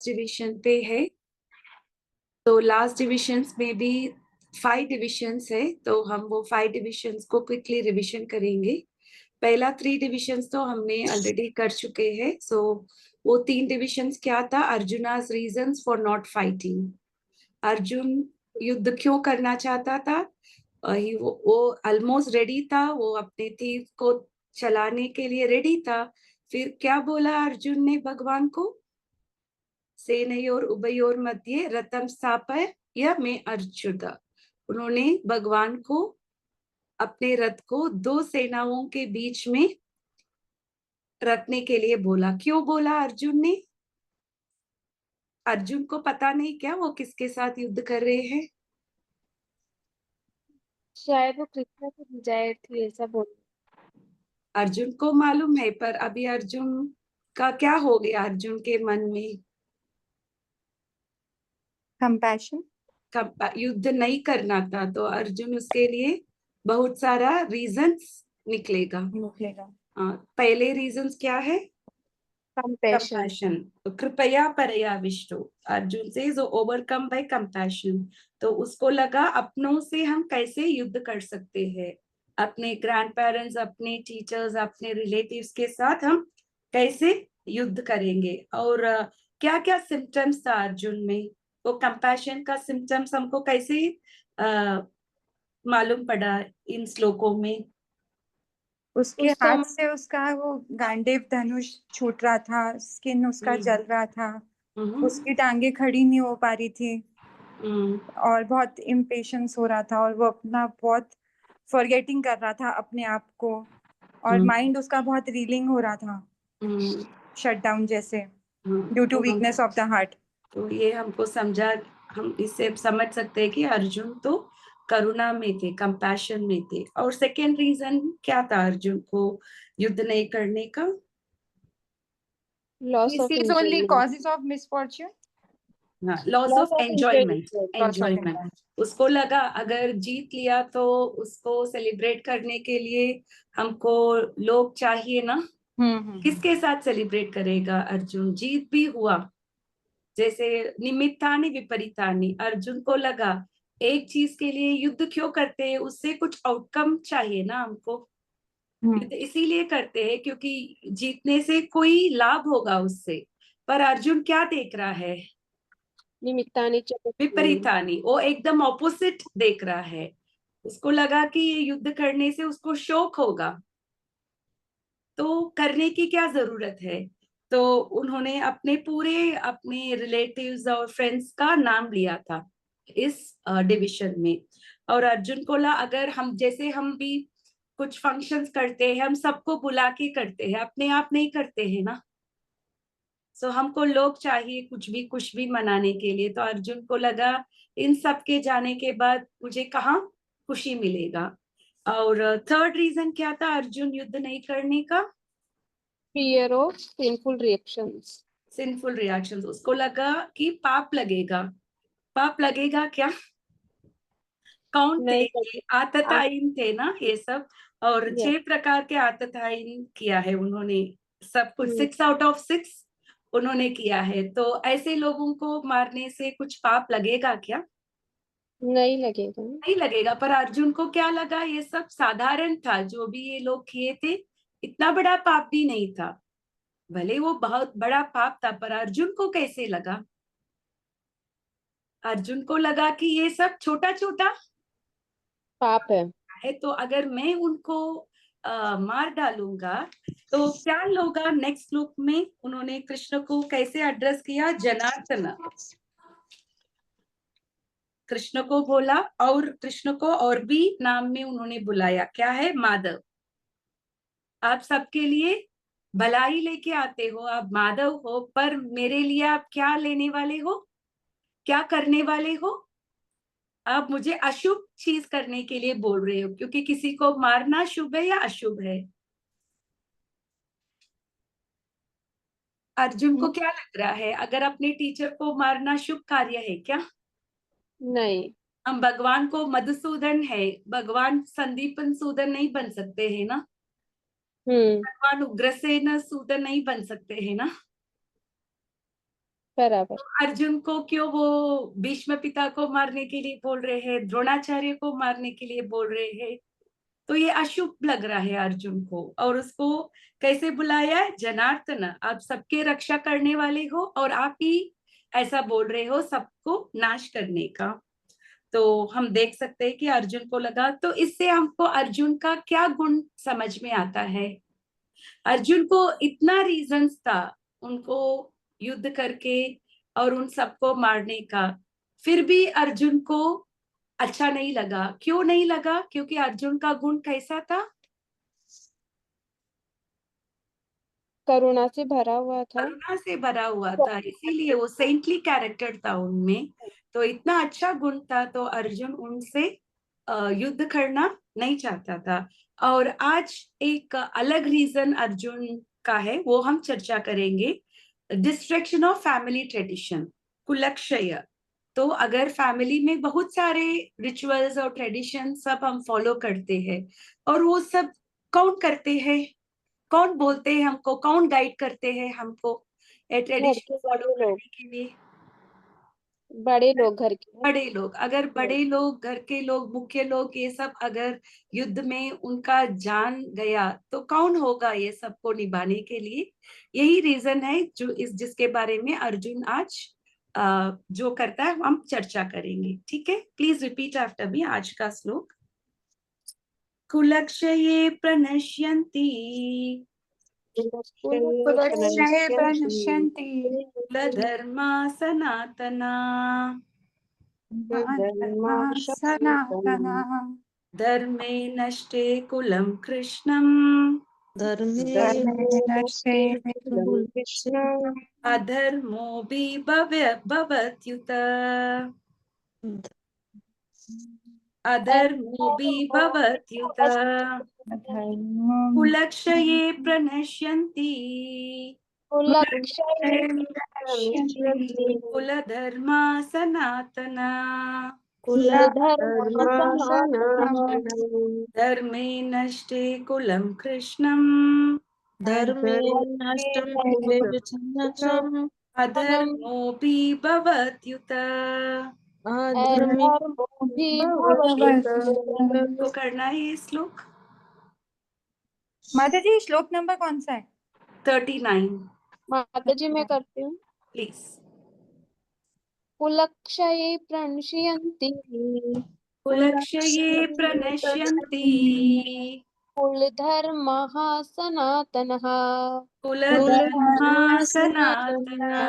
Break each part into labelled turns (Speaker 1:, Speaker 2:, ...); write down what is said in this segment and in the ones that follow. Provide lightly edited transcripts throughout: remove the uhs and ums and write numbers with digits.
Speaker 1: Division पे है। तो लास्ट डिविजन्स में भी 5 डिविजन्स है, तो हम वो 5 डिविजन्स को क्विकली रिविजन करेंगे। पहला 3 डिविजन्स तो हमने ऑलरेडी कर चुके हैं। सो वो 3 डिविजन्स क्या था? Arjuna's reasons for not fighting. Arjun युद्ध क्यों करना चाहता था? वो ऑलमोस्ट रेडी था, वो अपने तीर को चलाने के लिए रेडी था। फिर क्या बोला अर्जुन ने भगवान को? सेनयोर उभयोर मध्ये रथम स्थापय या मैं अर्जुन। उन्होंने भगवान को अपने रथ को 2 सेनाओं के बीच में रखने के लिए बोला। क्यों बोला अर्जुन ने? अर्जुन को पता नहीं क्या वो किसके साथ युद्ध कर रहे हैं?
Speaker 2: शायद वो कृष्णा की डिजायर थी, ऐसा बोल।
Speaker 1: अर्जुन को मालूम है, पर अभी अर्जुन का क्या हो गया अर्जुन के मन में?
Speaker 3: कंपैशन।
Speaker 1: युद्ध नहीं करना था, तो अर्जुन उसके लिए बहुत सारा रीजंस निकलेगा। पहले रीजंस क्या है? कंपैशन। तो कृपया परया विष्णु, अर्जुन से जो ओवरकम बाय कंपैशन। तो उसको लगा अपनों से हम कैसे युद्ध कर सकते हैं, अपने ग्रैंड पेरेंट्स, अपने टीचर्स, अपने रिलेटिव्स के साथ हम कैसे युद्ध करेंगे। और क्या क्या सिम्टम्स था अर्जुन में? वो कंपैशन का सिम्टम्स हमको कैसे मालूम पड़ा इन श्लोकों में?
Speaker 3: उसके हाथ से उसका वो गांडीव धनुष छूट रहा था, स्किन उसका जल रहा था, उसकी टांगे खड़ी नहीं हो पा रही थी, और बहुत इम्पेशंस हो रहा था, और वो अपना बहुत फॉरगेटिंग कर रहा था अपने आप को, और माइंड उसका बहुत रीलिंग हो रहा था, शट डाउन जैसे, due to weakness of the heart.
Speaker 1: तो ये हमको समझा, हम इससे समझ सकते हैं कि अर्जुन तो करुणा में थे, कंपैशन में थे। और सेकेंड रीजन क्या था अर्जुन को युद्ध नहीं करने का?
Speaker 2: Loss of
Speaker 3: only causes of misfortune.
Speaker 1: Loss of enjoyment. Enjoyment उसको लगा अगर जीत लिया तो उसको सेलिब्रेट करने के लिए हमको लोग चाहिए ना। किसके साथ सेलिब्रेट करेगा अर्जुन? जीत भी हुआ, जैसे निमित्तानि विपरीतानि। अर्जुन को लगा एक चीज के लिए युद्ध क्यों करते हैं, उससे कुछ आउटकम चाहिए ना हमको। युद्ध इसीलिए करते हैं क्योंकि जीतने से कोई लाभ होगा उससे। पर अर्जुन क्या देख रहा है?
Speaker 2: निमित्तानि च
Speaker 1: विपरीतानि, वो एकदम ऑपोजिट देख रहा है। उसको लगा कि ये युद्ध करने से उसको शोक होगा, तो करने की क्या जरूरत है। तो उन्होंने अपने रिलेटिव्स और फ्रेंड्स का नाम लिया था इस डिविजन में। और अर्जुन को लगा अगर हम भी कुछ फंक्शंस करते हैं, हम सबको बुला के करते हैं, अपने आप नहीं करते हैं ना। सो हमको लोग चाहिए कुछ भी मनाने के लिए। तो अर्जुन को लगा इन सब के जाने के बाद मुझे कहाँ खुशी मिलेगा। और थर्ड रीजन क्या था अर्जुन युद्ध नहीं करने का?
Speaker 2: Fear of sinful reactions.
Speaker 1: Sinful reactions. उसको लगा कि पाप लगेगा। पाप लगेगा क्या? कौन थे ये? आततायिन थे ना ये सब। और 6 प्रकार के आततायिन किया है उन्होंने, सब कुछ 6 आउट ऑफ 6 उन्होंने किया है। तो ऐसे लोगों को मारने से कुछ पाप लगेगा क्या?
Speaker 2: नहीं लगेगा।
Speaker 1: नहीं लगेगा। पर अर्जुन को क्या लगा? ये सब साधारण था, जो भी ये लोग किए थे इतना बड़ा पाप भी नहीं था। भले वो बहुत बड़ा पाप था, पर अर्जुन को कैसे लगा? अर्जुन को लगा कि ये सब छोटा छोटा
Speaker 2: पाप है।
Speaker 1: तो अगर मैं उनको मार डालूंगा तो क्या होगा? नेक्स्ट श्लोक में उन्होंने कृष्ण को कैसे एड्रेस किया? जनार्दन। कृष्ण को बोला, और कृष्ण को और भी नाम में उन्होंने बुलाया। क्या है? माधव। आप सबके लिए भलाई लेके आते हो, आप माधव हो, पर मेरे लिए आप क्या लेने वाले हो? क्या करने वाले हो? आप मुझे अशुभ चीज करने के लिए बोल रहे हो, क्योंकि किसी को मारना शुभ है या अशुभ है? अर्जुन को क्या लग रहा है, अगर अपने टीचर को मारना शुभ कार्य है क्या?
Speaker 2: नहीं।
Speaker 1: हम भगवान को मधुसूदन है, भगवान संदीपन सूदन नहीं बन सकते हैं ना। भगवान उग्रसेन सूदन नहीं बन सकते हैं ना।
Speaker 2: बराबर।
Speaker 1: अर्जुन को क्यों वो भीष्म पिता को मारने के लिए बोल रहे हैं, द्रोणाचार्य को मारने के लिए बोल रहे हैं? तो ये अशुभ लग रहा है अर्जुन को। और उसको कैसे बुलाया है? जनार्दन, आप सबके रक्षा करने वाले हो और आप ही ऐसा बोल रहे हो सबको नाश करने का। तो हम देख सकते हैं कि अर्जुन को लगा। तो इससे हमको अर्जुन का क्या गुण समझ में आता है? अर्जुन को इतना रीजंस था उनको युद्ध करके और उन सबको मारने का, फिर भी अर्जुन को अच्छा नहीं लगा। क्यों नहीं लगा? क्योंकि अर्जुन का गुण कैसा था?
Speaker 2: करुणा से भरा हुआ था।
Speaker 1: करुणा से भरा हुआ था, इसीलिए वो सेंटली कैरेक्टर था उनमें। तो इतना अच्छा गुण था, तो अर्जुन उनसे युद्ध करना नहीं चाहता था। और आज एक अलग रीजन अर्जुन का है, वो हम चर्चा करेंगे। डिस्ट्रक्शन ऑफ फैमिली ट्रेडिशन, कुलक्षय। तो अगर फैमिली में बहुत सारे रिचुअल्स और ट्रेडिशन सब हम फॉलो करते हैं, और वो सब कौन करते हैं? कौन बोलते हैं हमको? कौन गाइड करते हैं हमको
Speaker 2: घर
Speaker 1: ट्रेडिशन
Speaker 2: के
Speaker 1: फॉलो
Speaker 2: बड़े लोग,
Speaker 1: करने के लिए?
Speaker 2: बड़े लोग घर के।
Speaker 1: बड़े लोग। अगर बड़े लोग, घर के लोग, मुख्य लोग, ये सब अगर युद्ध में उनका जान गया, तो कौन होगा ये सबको निभाने के लिए? यही रीजन है जो जिसके बारे में अर्जुन आज जो करता है हम चर्चा करेंगे। ठीक है, प्लीज रिपीट आफ्टर मी आज का श्लोक। कुलक्षये प्रणश्यन्ति
Speaker 3: कुलक्षये प्रणश्यन्ति
Speaker 1: कुलधर्मा सनातना
Speaker 3: धर्माः सनातनाः
Speaker 1: धर्मे नष्टे कुलं कृष्णम्
Speaker 3: धर्मे नष्टे
Speaker 1: भवत्युत अधर्मोऽपि भवत्युत
Speaker 3: धर्मो
Speaker 1: कुलक्षये प्रणश्यन्ति
Speaker 2: कुलक्षये
Speaker 3: प्रणश्यन्ति
Speaker 1: कुलधर्मा सनातना
Speaker 2: कुलधर्म सनातनः
Speaker 1: धर्मे नष्टे कुलं कृष्णम्
Speaker 4: धर्मे नष्टं कुले विच्छिन्नम्
Speaker 1: अधर्मोऽपि भवत्युत।
Speaker 4: अधर्मे
Speaker 2: अधर्मोऽपि
Speaker 4: भवत्युत।
Speaker 1: तो करना है ये श्लोक
Speaker 3: माता जी, श्लोक नंबर कौन सा है?
Speaker 1: 39
Speaker 2: माता जी मैं करती हूँ।
Speaker 1: प्लीज।
Speaker 2: कुलक्षये प्रणश्यन्ति
Speaker 1: कुलक्षये प्रणश्यन्ति
Speaker 2: कुलधर्मः सनातनः
Speaker 1: कुलधर्मा सनातनः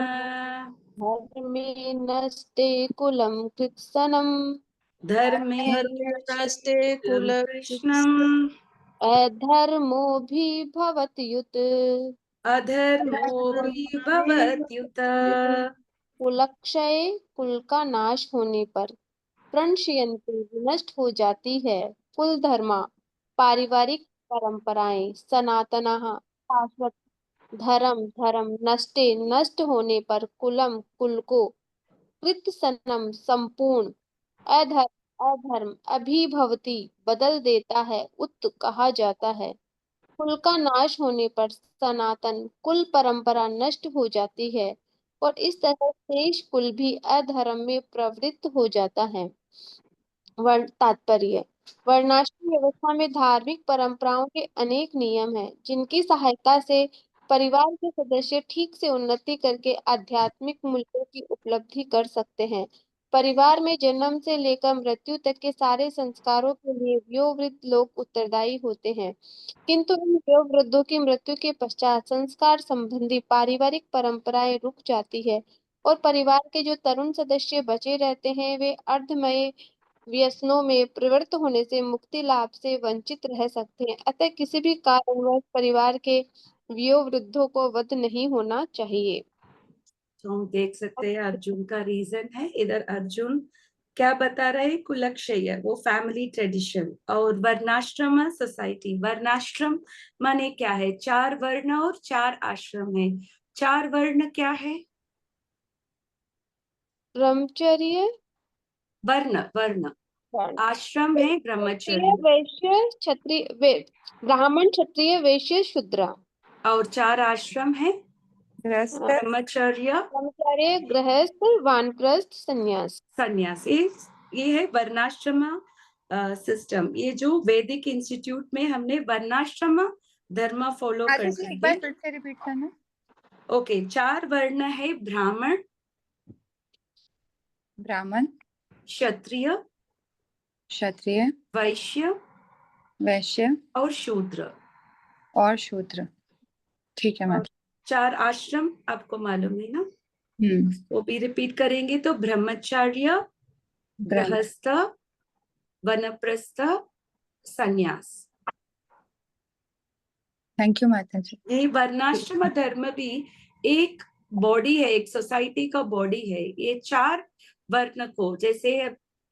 Speaker 2: धर्मे नष्टे कुलं कृत्स्नम्
Speaker 1: धर्मे
Speaker 4: नष्टे
Speaker 1: कुलं
Speaker 4: कुलं
Speaker 1: कृष्णम्
Speaker 2: अधर्मोऽभिभवत्युत
Speaker 1: अधर्मोऽपि भवत्युत।
Speaker 2: कुलक्षय कुल का नाश होने पर, प्रणश्यन्ति नष्ट हो जाती है, कुल धर्मा पारिवारिक परंपराएं, सनातनः शाश्वत, धर्म धर्म नष्टे नष्ट होने पर, कुलम कुल को, कृतसनम संपूर्ण, अधर्म अधर्म अभिभवती बदल देता है, उत कहा जाता है। कुल का नाश होने पर सनातन कुल परंपरा नष्ट हो जाती है और इस तरह शेष कुल भी अधर्म में प्रवृत्त हो जाता है। वर्ण तात्पर्य, वर्णाश्रम व्यवस्था में धार्मिक परंपराओं के अनेक नियम हैं जिनकी सहायता से परिवार के सदस्य ठीक से उन्नति करके आध्यात्मिक मूल्यों की उपलब्धि कर सकते हैं। परिवार में जन्म से लेकर मृत्यु तक के सारे संस्कारों के लिए वयोवृद्ध लोग उत्तरदायी होते हैं, किंतु इन वयोवृद्धों की मृत्यु के पश्चात संस्कार संबंधी पारिवारिक परंपराएं रुक जाती है और परिवार के जो तरुण सदस्य बचे रहते हैं वे अर्धमय व्यसनों में प्रवृत्त होने से मुक्ति लाभ से वंचित रह सकते हैं। अतः किसी भी कारणवश परिवार के वयोवृद्धों को वध नहीं होना चाहिए।
Speaker 1: तो हम देख सकते हैं अर्जुन का रीजन है। इधर अर्जुन क्या बता रहे हैं? कुलक्षय वो फैमिली ट्रेडिशन, और वर्णाश्रम सोसाइटी। वर्णाश्रम माने क्या है? 4 वर्ण और 4 आश्रम है। 4 वर्ण क्या है?
Speaker 2: ब्रह्मचर्य,
Speaker 1: वर्ण वर्ण। आश्रम है ब्रह्मचर्य,
Speaker 2: वैश्य, क्षत्रिय, ब्राह्मण, क्षत्रिय, वैश्य, शूद्र।
Speaker 1: और 4 आश्रम है
Speaker 3: गृहस्थ,
Speaker 1: ब्रह्मचर्य,
Speaker 2: ब्रह्मचर्य, गृहस्थ, वानप्रस्थ, संन्यास।
Speaker 1: संन्यास। ये है वर्णाश्रम सिस्टम। ये जो वैदिक इंस्टीट्यूट में हमने वर्णाश्रम धर्म फॉलो
Speaker 3: माता जी
Speaker 1: करते
Speaker 3: एक बार
Speaker 1: हैं।
Speaker 3: फिर से रिपीट करना।
Speaker 1: ओके, 4 वर्ण है, ब्राह्मण,
Speaker 3: ब्राह्मण,
Speaker 1: क्षत्रिय,
Speaker 3: क्षत्रिय,
Speaker 1: वैश्य
Speaker 3: वैश्य
Speaker 1: और शूद्र।
Speaker 3: और शूद्र। ठीक है
Speaker 1: और
Speaker 3: माता।
Speaker 1: 4 आश्रम आपको मालूम है ना, वो भी रिपीट करेंगे। तो ब्रह्मचर्य,
Speaker 3: ब्रह्म,
Speaker 1: गृहस्थ, वनप्रस्थ, संन्यास।
Speaker 3: थैंक यू माता जी।
Speaker 1: ये वर्णाश्रम धर्म भी एक बॉडी है, एक सोसाइटी का बॉडी है। ये 4 वर्ण को, जैसे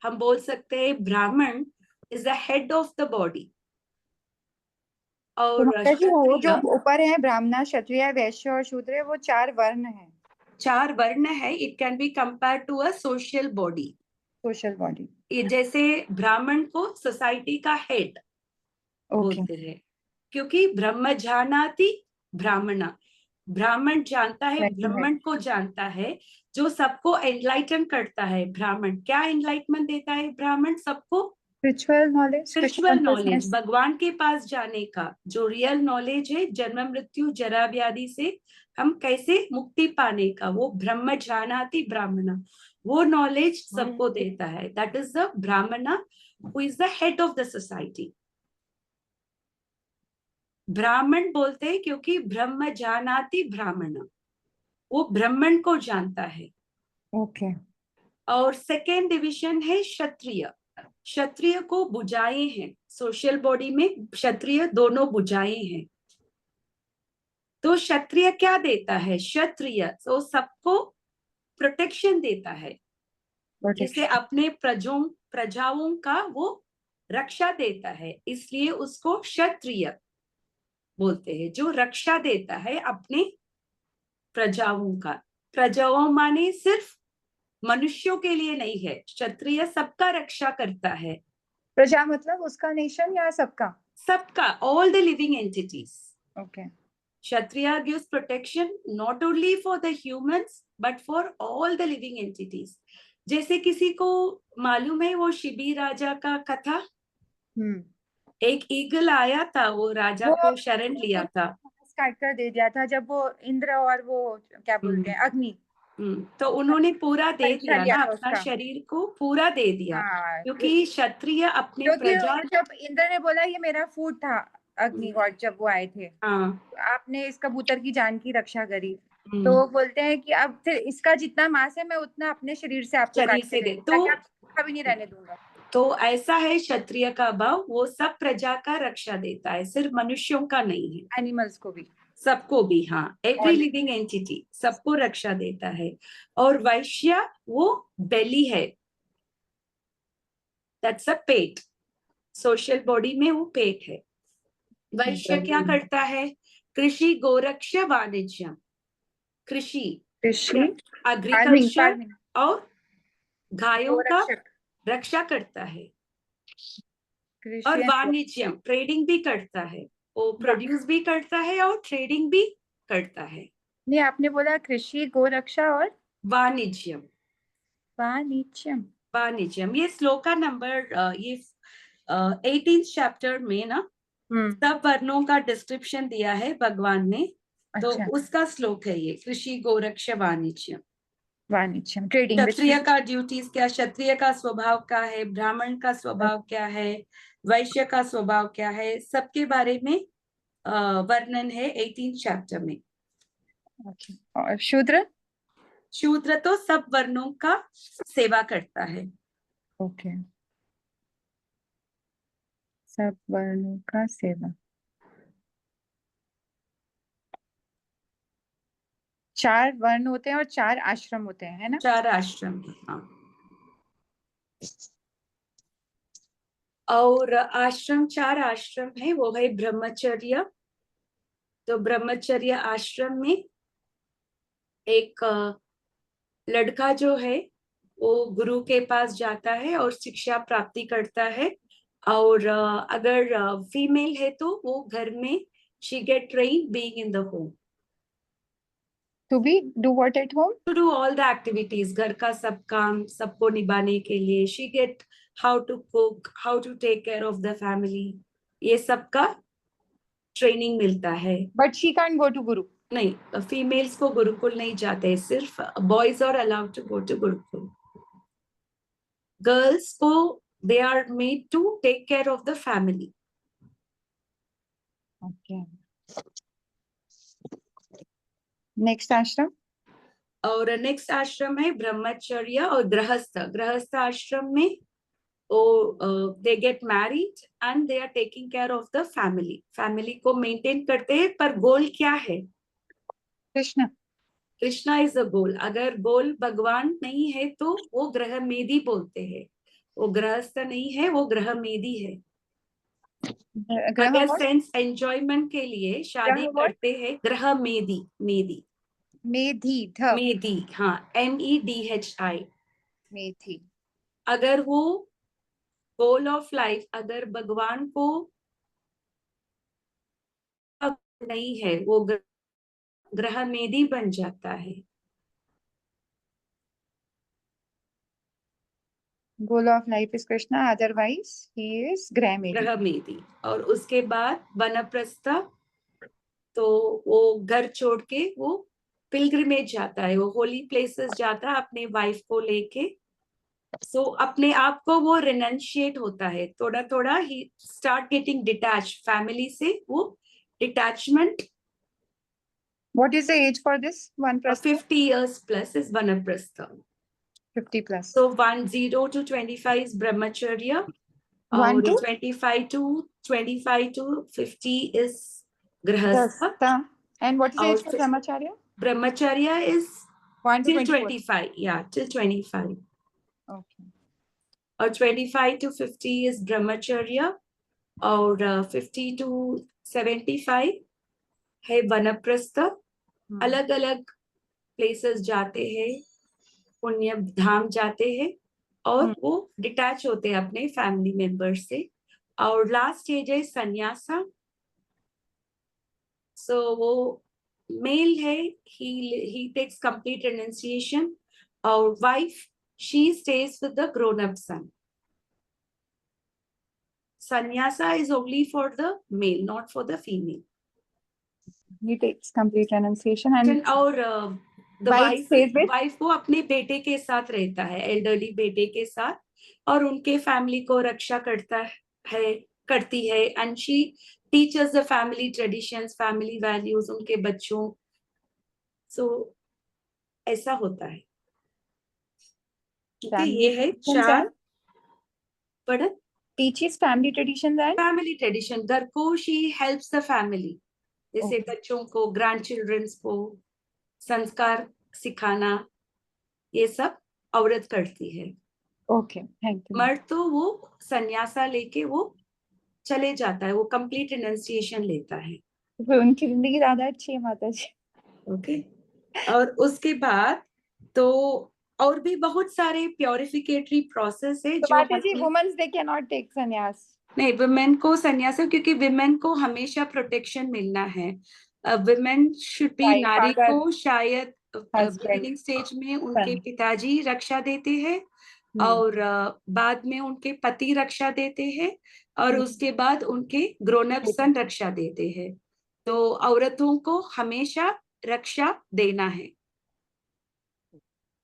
Speaker 1: हम बोल सकते हैं ब्राह्मण is the head of the body,
Speaker 3: तो
Speaker 1: और
Speaker 3: माता जी वो जो
Speaker 1: क्षत्रिय,
Speaker 3: ऊपर है ब्राह्मण, क्षत्रिय, वैश्य और शूद्र, वो 4 वर्ण है,
Speaker 1: 4 वर्ण है। It can be compare to a social body.
Speaker 3: Social body.
Speaker 1: ये जैसे ब्राह्मण को सोसाइटी का हेड
Speaker 3: ओके,
Speaker 1: बोलते हैं, क्योंकि ब्रह्म जानाति ब्राह्मण, ब्राह्मण जानता है,
Speaker 3: थैंक यू।
Speaker 1: ब्राह्मण को जानता है, जो सबको एनलाइटन करता है। ब्राह्मण क्या एनलाइटमेंट देता है? ब्राह्मण सबको
Speaker 3: स्पिरिचुअल नॉलेज,
Speaker 1: स्पिरिचुअल नॉलेज, भगवान के पास जाने का जो रियल नॉलेज है, जन्म मृत्यु जरा व्याधि से हम कैसे मुक्ति पाने का, वो ब्रह्म जानाति ब्राह्मण, वो नॉलेज सबको देता है। दैट इज द ब्राह्मण who is the head of the society. ब्राह्मण बोलते हैं क्योंकि ब्रह्म जानाति ब्राह्मण, वो ब्राह्मण को जानता है।
Speaker 3: ओके,
Speaker 1: और सेकेंड डिविजन है क्षत्रिय। क्षत्रिय को बुझाएं हैं, सोशल बॉडी में क्षत्रिय दोनों बुझाएं हैं। तो क्षत्रिय क्या देता है? क्षत्रिय तो सबको प्रोटेक्शन देता है, जिसे अपने प्रजाओं का वो रक्षा देता है, इसलिए उसको क्षत्रिय बोलते हैं, जो रक्षा देता है अपने प्रजाओं का। प्रजाओं माने सिर्फ मनुष्यों के लिए नहीं है, क्षत्रिय सबका रक्षा करता है।
Speaker 3: प्रजा मतलब उसका नेशन या सबका?
Speaker 1: सबका, all the living entities.
Speaker 3: Okay,
Speaker 1: Kshatriya gives protection not only for the humans but for all the living entities. जैसे किसी को मालूम है वो शिबी राजा का कथा? एक ईगल आया था, वो राजा को शरण लिया था,
Speaker 3: काट कर दे दिया था जब वो इंद्र और वो क्या बोलते हैं अग्नि,
Speaker 1: तो उन्होंने पूरा दे
Speaker 3: परीक्षा
Speaker 1: दिया
Speaker 3: लिया
Speaker 1: ना,
Speaker 3: था
Speaker 1: अपना
Speaker 3: उसका।
Speaker 1: शरीर को पूरा दे दिया,
Speaker 3: हाँ,
Speaker 1: क्योंकि क्षत्रिय अपने
Speaker 3: क्योंकि
Speaker 1: प्रजा।
Speaker 3: जब इंद्र ने बोला ये मेरा फूड था, अग्नि गॉड जब वो आए थे,
Speaker 1: हाँ,
Speaker 3: तो आपने इस कबूतर की जान की रक्षा करी, तो वो बोलते हैं कि अब फिर इसका जितना मांस है मैं उतना अपने शरीर से आपको
Speaker 1: शरीर
Speaker 3: काट
Speaker 1: से
Speaker 3: के
Speaker 1: दे,
Speaker 3: दे, ताकि आप कभी नहीं रहने दूंगा।
Speaker 1: तो ऐसा है क्षत्रिय का भाव, वो सब प्रजा का रक्षा देता है, सिर्फ मनुष्यों का नहीं है,
Speaker 3: एनिमल्स को भी,
Speaker 1: सबको भी। हाँ, एवरी लिविंग एंटिटी सबको रक्षा देता है। और वैश्य वो बेली है, that's a pet, social body में वो पेट है। वैश्य क्या करता है? कृषि, गोरक्ष, वाणिज्य। कृषि, एग्रीकल्चर और गायों का रक्षा करता है, और वाणिज्य ट्रेडिंग भी करता है, वो प्रोड्यूस भी करता है और ट्रेडिंग भी करता है।
Speaker 3: नहीं, आपने बोला कृषि, गोरक्षा और
Speaker 1: वाणिज्यम।
Speaker 3: वाणिज्यम,
Speaker 1: वाणिज्यम, ये श्लोक का नंबर, ये 18th चैप्टर में ना सब वर्णों का डिस्क्रिप्शन दिया है भगवान ने, तो उसका श्लोक है ये, कृषि, गोरक्ष, वाणिज्यम।
Speaker 3: वाणिज्यम, ट्रेडिंग।
Speaker 1: क्षत्रिय का ड्यूटीज क्या, क्षत्रिय का स्वभाव क्या है, ब्राह्मण का स्वभाव क्या है, वैश्य का स्वभाव क्या है, सबके बारे में वर्णन है 18th चैप्टर में।
Speaker 3: और शूद्र?
Speaker 1: शूद्र तो सब वर्णों का सेवा करता है।
Speaker 3: ओके, सब वर्णों का सेवा। 4 वर्ण होते हैं और 4 आश्रम होते हैं, है ना?
Speaker 1: 4 आश्रम, हाँ। और आश्रम, 4 आश्रम है, वो है ब्रह्मचर्य। तो ब्रह्मचर्य आश्रम में एक लड़का जो है वो गुरु के पास जाता है और शिक्षा प्राप्ति करता है, और अगर फीमेल है तो वो घर में she get train being in the home.
Speaker 3: To be do what at home?
Speaker 1: To do all the activities, घर का सब काम सबको निभाने के लिए. She get how to cook, how to take care of the family. ये सब का ट्रेनिंग मिलता है.
Speaker 3: But she can't go to Guru.
Speaker 1: नहीं, फीमेल्स को गुरुकुल नहीं जाते, सिर्फ boys are allowed to go to gurukul. Girls को they are made to take care of the family.
Speaker 3: Okay. Next ashram?
Speaker 1: और नेक्स्ट आश्रम है ब्रह्मचर्य और गृहस्थ. गृहस्थ आश्रम में they get married and they are taking care of the family. Family को मेंटेन करते हैं, पर गोल क्या है?
Speaker 3: Krishna.
Speaker 1: कृष्णा इज अ गोल. अगर गोल भगवान नहीं है तो वो ग्रह मेदी बोलते हैं. वो गृहस्थ नहीं है, वो ग्रह मेदी है. अगर सेंस एंजॉयमेंट के लिए शादी करते हैं, ग्रह मेदी. मेदी मेदी, हाँ, MEDHI.
Speaker 3: मेथी.
Speaker 1: अगर वो गोल ऑफ लाइफ अगर भगवान को नहीं है, वो ग्रह मेदी बन जाता है.
Speaker 3: Goal of life is Krishna, otherwise he is Graham.
Speaker 1: ग्रह मेदी. और उसके बाद वनप्रस्थ, तो वो घर छोड़ के वो पिलग्रिमेज जाता है, वो होली प्लेसेस जाता है अपने वाइफ को लेके. सो अपने आप को वो रिनंशिएट होता है थोड़ा थोड़ा. ही स्टार्ट गेटिंग डिटैच फैमिली से. वो detachment.
Speaker 3: What is the age for this Vanaprastha?
Speaker 1: 50 years plus is Vanaprastha.
Speaker 3: 50 plus.
Speaker 1: So 10 to 25 is Brahmacharya.
Speaker 3: 1 to
Speaker 1: 25 to 50 is Grihastha.
Speaker 3: And what is the age for Brahmacharya?
Speaker 1: Brahmacharya is
Speaker 3: 1 to
Speaker 1: till
Speaker 3: 24.
Speaker 1: 25. Yeah, till 25.
Speaker 3: Okay.
Speaker 1: और 25 to 50 is Brahmacharya. और 50 to 75 है वनप्रस्थ. अलग अलग places जाते हैं, पुण्य धाम जाते हैं, और वो डिटैच होते हैं अपने फैमिली मेंबर से. और लास्ट एज है संन्यासा. सो वो मेल है, he takes complete renunciation. और wife, she stays with the grown up son. Sannyasa is only for the male, not for the female.
Speaker 3: He takes complete renunciation and
Speaker 1: और
Speaker 3: wife
Speaker 1: वो अपने बेटे के साथ रहता है, एल्डरली बेटे के साथ, और उनके फैमिली को रक्षा करती है. And she teachers the family traditions, family values उनके बच्चों. सो ऐसा होता है. ये है 4. बड़ा
Speaker 3: teaches family traditions and
Speaker 1: family tradition. घर को शी हेल्प्स द फैमिली. जैसे बच्चों को, ग्रैंड चिल्ड्रंस को संस्कार सिखाना, ये सब औरत करती है.
Speaker 3: Okay, thank you.
Speaker 1: मर्द तो वो संन्यासा लेके वो चले जाता है, वो कंप्लीट रिनंसिएशन लेता है.
Speaker 3: उनकी जिंदगी ज्यादा अच्छी है माता जी.
Speaker 1: ओके. और उसके बाद तो और भी बहुत सारे प्योरिफिकेटरी प्रोसेस है.
Speaker 3: तो Mata ji women's they can not take sannyas.
Speaker 1: नहीं, विमेन को संन्यास, क्योंकि विमेन को हमेशा प्रोटेक्शन मिलना है. विमेन शुड बी, नारी को शायद बिगिनिंग स्टेज में उनके पिताजी रक्षा देते हैं, और बाद में उनके पति रक्षा देते हैं, और उसके बाद उनके ग्रोन अप सन रक्षा देते हैं. तो औरतों को हमेशा रक्षा देना है.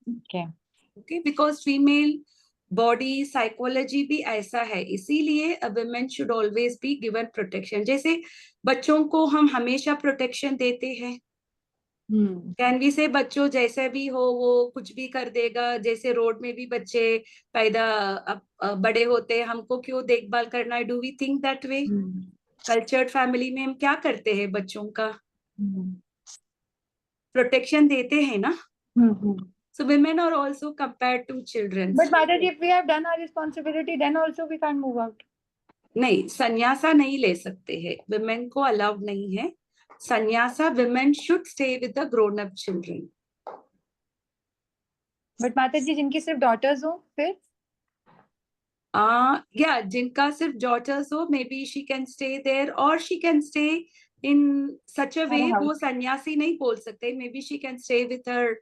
Speaker 1: Okay, because female body psychology भी ऐसा है, इसीलिए a women should always be given protection. जैसे बच्चों को हम हमेशा प्रोटेक्शन देते हैं. कैन वी से बच्चों जैसे भी हो वो कुछ भी कर देगा. जैसे रोड में भी बच्चे पैदा बड़े होते हैं, हमको क्यों देखभाल करना है? Do we think that way? Cultured family में हम क्या करते हैं? बच्चों का प्रोटेक्शन देते हैं ना. So women are also compared to children.
Speaker 3: But Mataji, if we have done our responsibility, then also we can't move out.
Speaker 1: नहीं, संन्यासा नहीं ले सकते हैं, women को अलाउड नहीं है संन्यासा. women should stay with the grown up children.
Speaker 3: But Mataji, जिनकी सिर्फ daughters हो फिर?
Speaker 1: Yeah, जिनका सिर्फ daughters हो, maybe she can stay there, or she can stay in such a way
Speaker 3: Our house.
Speaker 1: वो सन्यासी नहीं बोल सकते. Maybe she can stay with her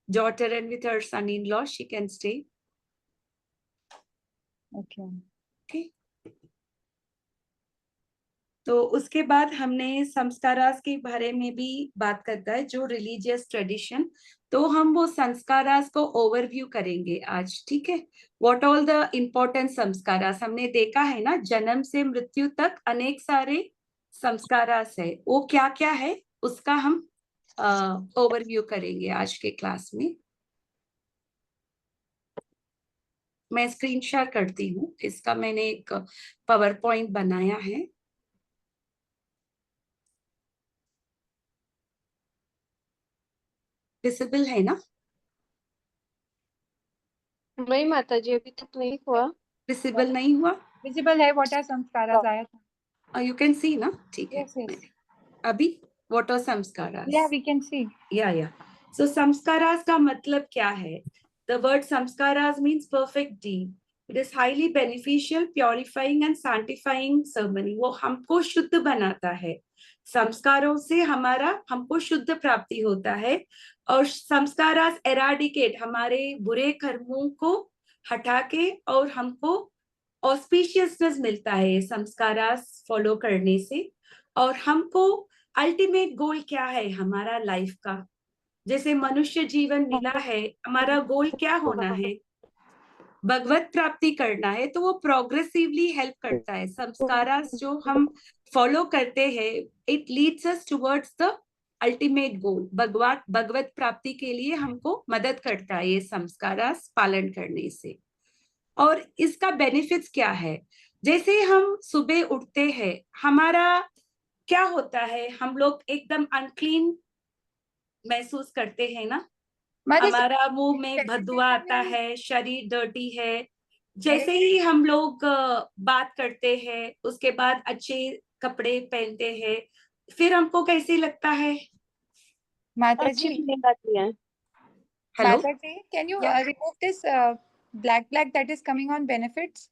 Speaker 1: daughter and with her son-in-law. She can stay.
Speaker 3: Okay.
Speaker 1: Okay. तो उसके बाद हमने संस्कारास के बारे में भी बात करता है, जो रिलीजियस ट्रेडिशन. तो हम वो संस्कारास को ओवरव्यू करेंगे आज. ठीक है. What all the important samskaras हमने देखा है ना, जन्म से मृत्यु तक अनेक सारे संस्कारास है. वो क्या क्या है उसका हम ओवरव्यू करेंगे आज के क्लास में. मैं स्क्रीन शेयर करती हूँ इसका. मैंने एक पावर पॉइंट बनाया है. विजिबल है ना?
Speaker 2: वही माता जी, अभी तक नहीं हुआ.
Speaker 1: विजिबल नहीं हुआ?
Speaker 3: Visible है what are संस्कारास आया था.
Speaker 1: यू कैन सी ना? ठीक है.
Speaker 3: Yes, yes.
Speaker 1: अभी what are sanskaras?
Speaker 3: Yeah, we can see.
Speaker 1: या सो संस्कारास का मतलब क्या है? The word sanskaras means perfect deed. It is highly beneficial, purifying and sanctifying ceremony. वो हमको शुद्ध बनाता है. संस्कारों से हमको शुद्ध प्राप्ति होता है. और संस्कारास एराडिकेट हमारे बुरे कर्मों को हटा के, और हमको ऑस्पिशियसनेस मिलता है संस्कारास फॉलो करने से. और हमको अल्टीमेट गोल क्या है हमारा लाइफ का? जैसे मनुष्य जीवन मिला है, हमारा गोल क्या होना है? भगवत प्राप्ति करना है. तो वो प्रोग्रेसिवली हेल्प करता है. संस्कारास जो हम फॉलो करते हैं, it leads us towards the ultimate goal. भगवत प्राप्ति के लिए हमको मदद करता है ये संस्कारास पालन करने से. और इसका बेनिफिट्स क्या है? जैसे हम सुबह उठते हैं, हमारा क्या होता है? हम लोग एकदम अनक्लीन महसूस करते हैं ना. हमारा मुंह में भदुआ आता है, शरीर डर्टी है. जैसे ही हम लोग बात करते हैं, उसके बाद अच्छे कपड़े पहनते हैं, फिर हमको कैसे लगता है?
Speaker 3: माता
Speaker 2: अच्छी
Speaker 3: जी,
Speaker 2: फीलिंग आती है.
Speaker 1: हेलो.
Speaker 3: माता जी, can you remove this black that is coming on benefits?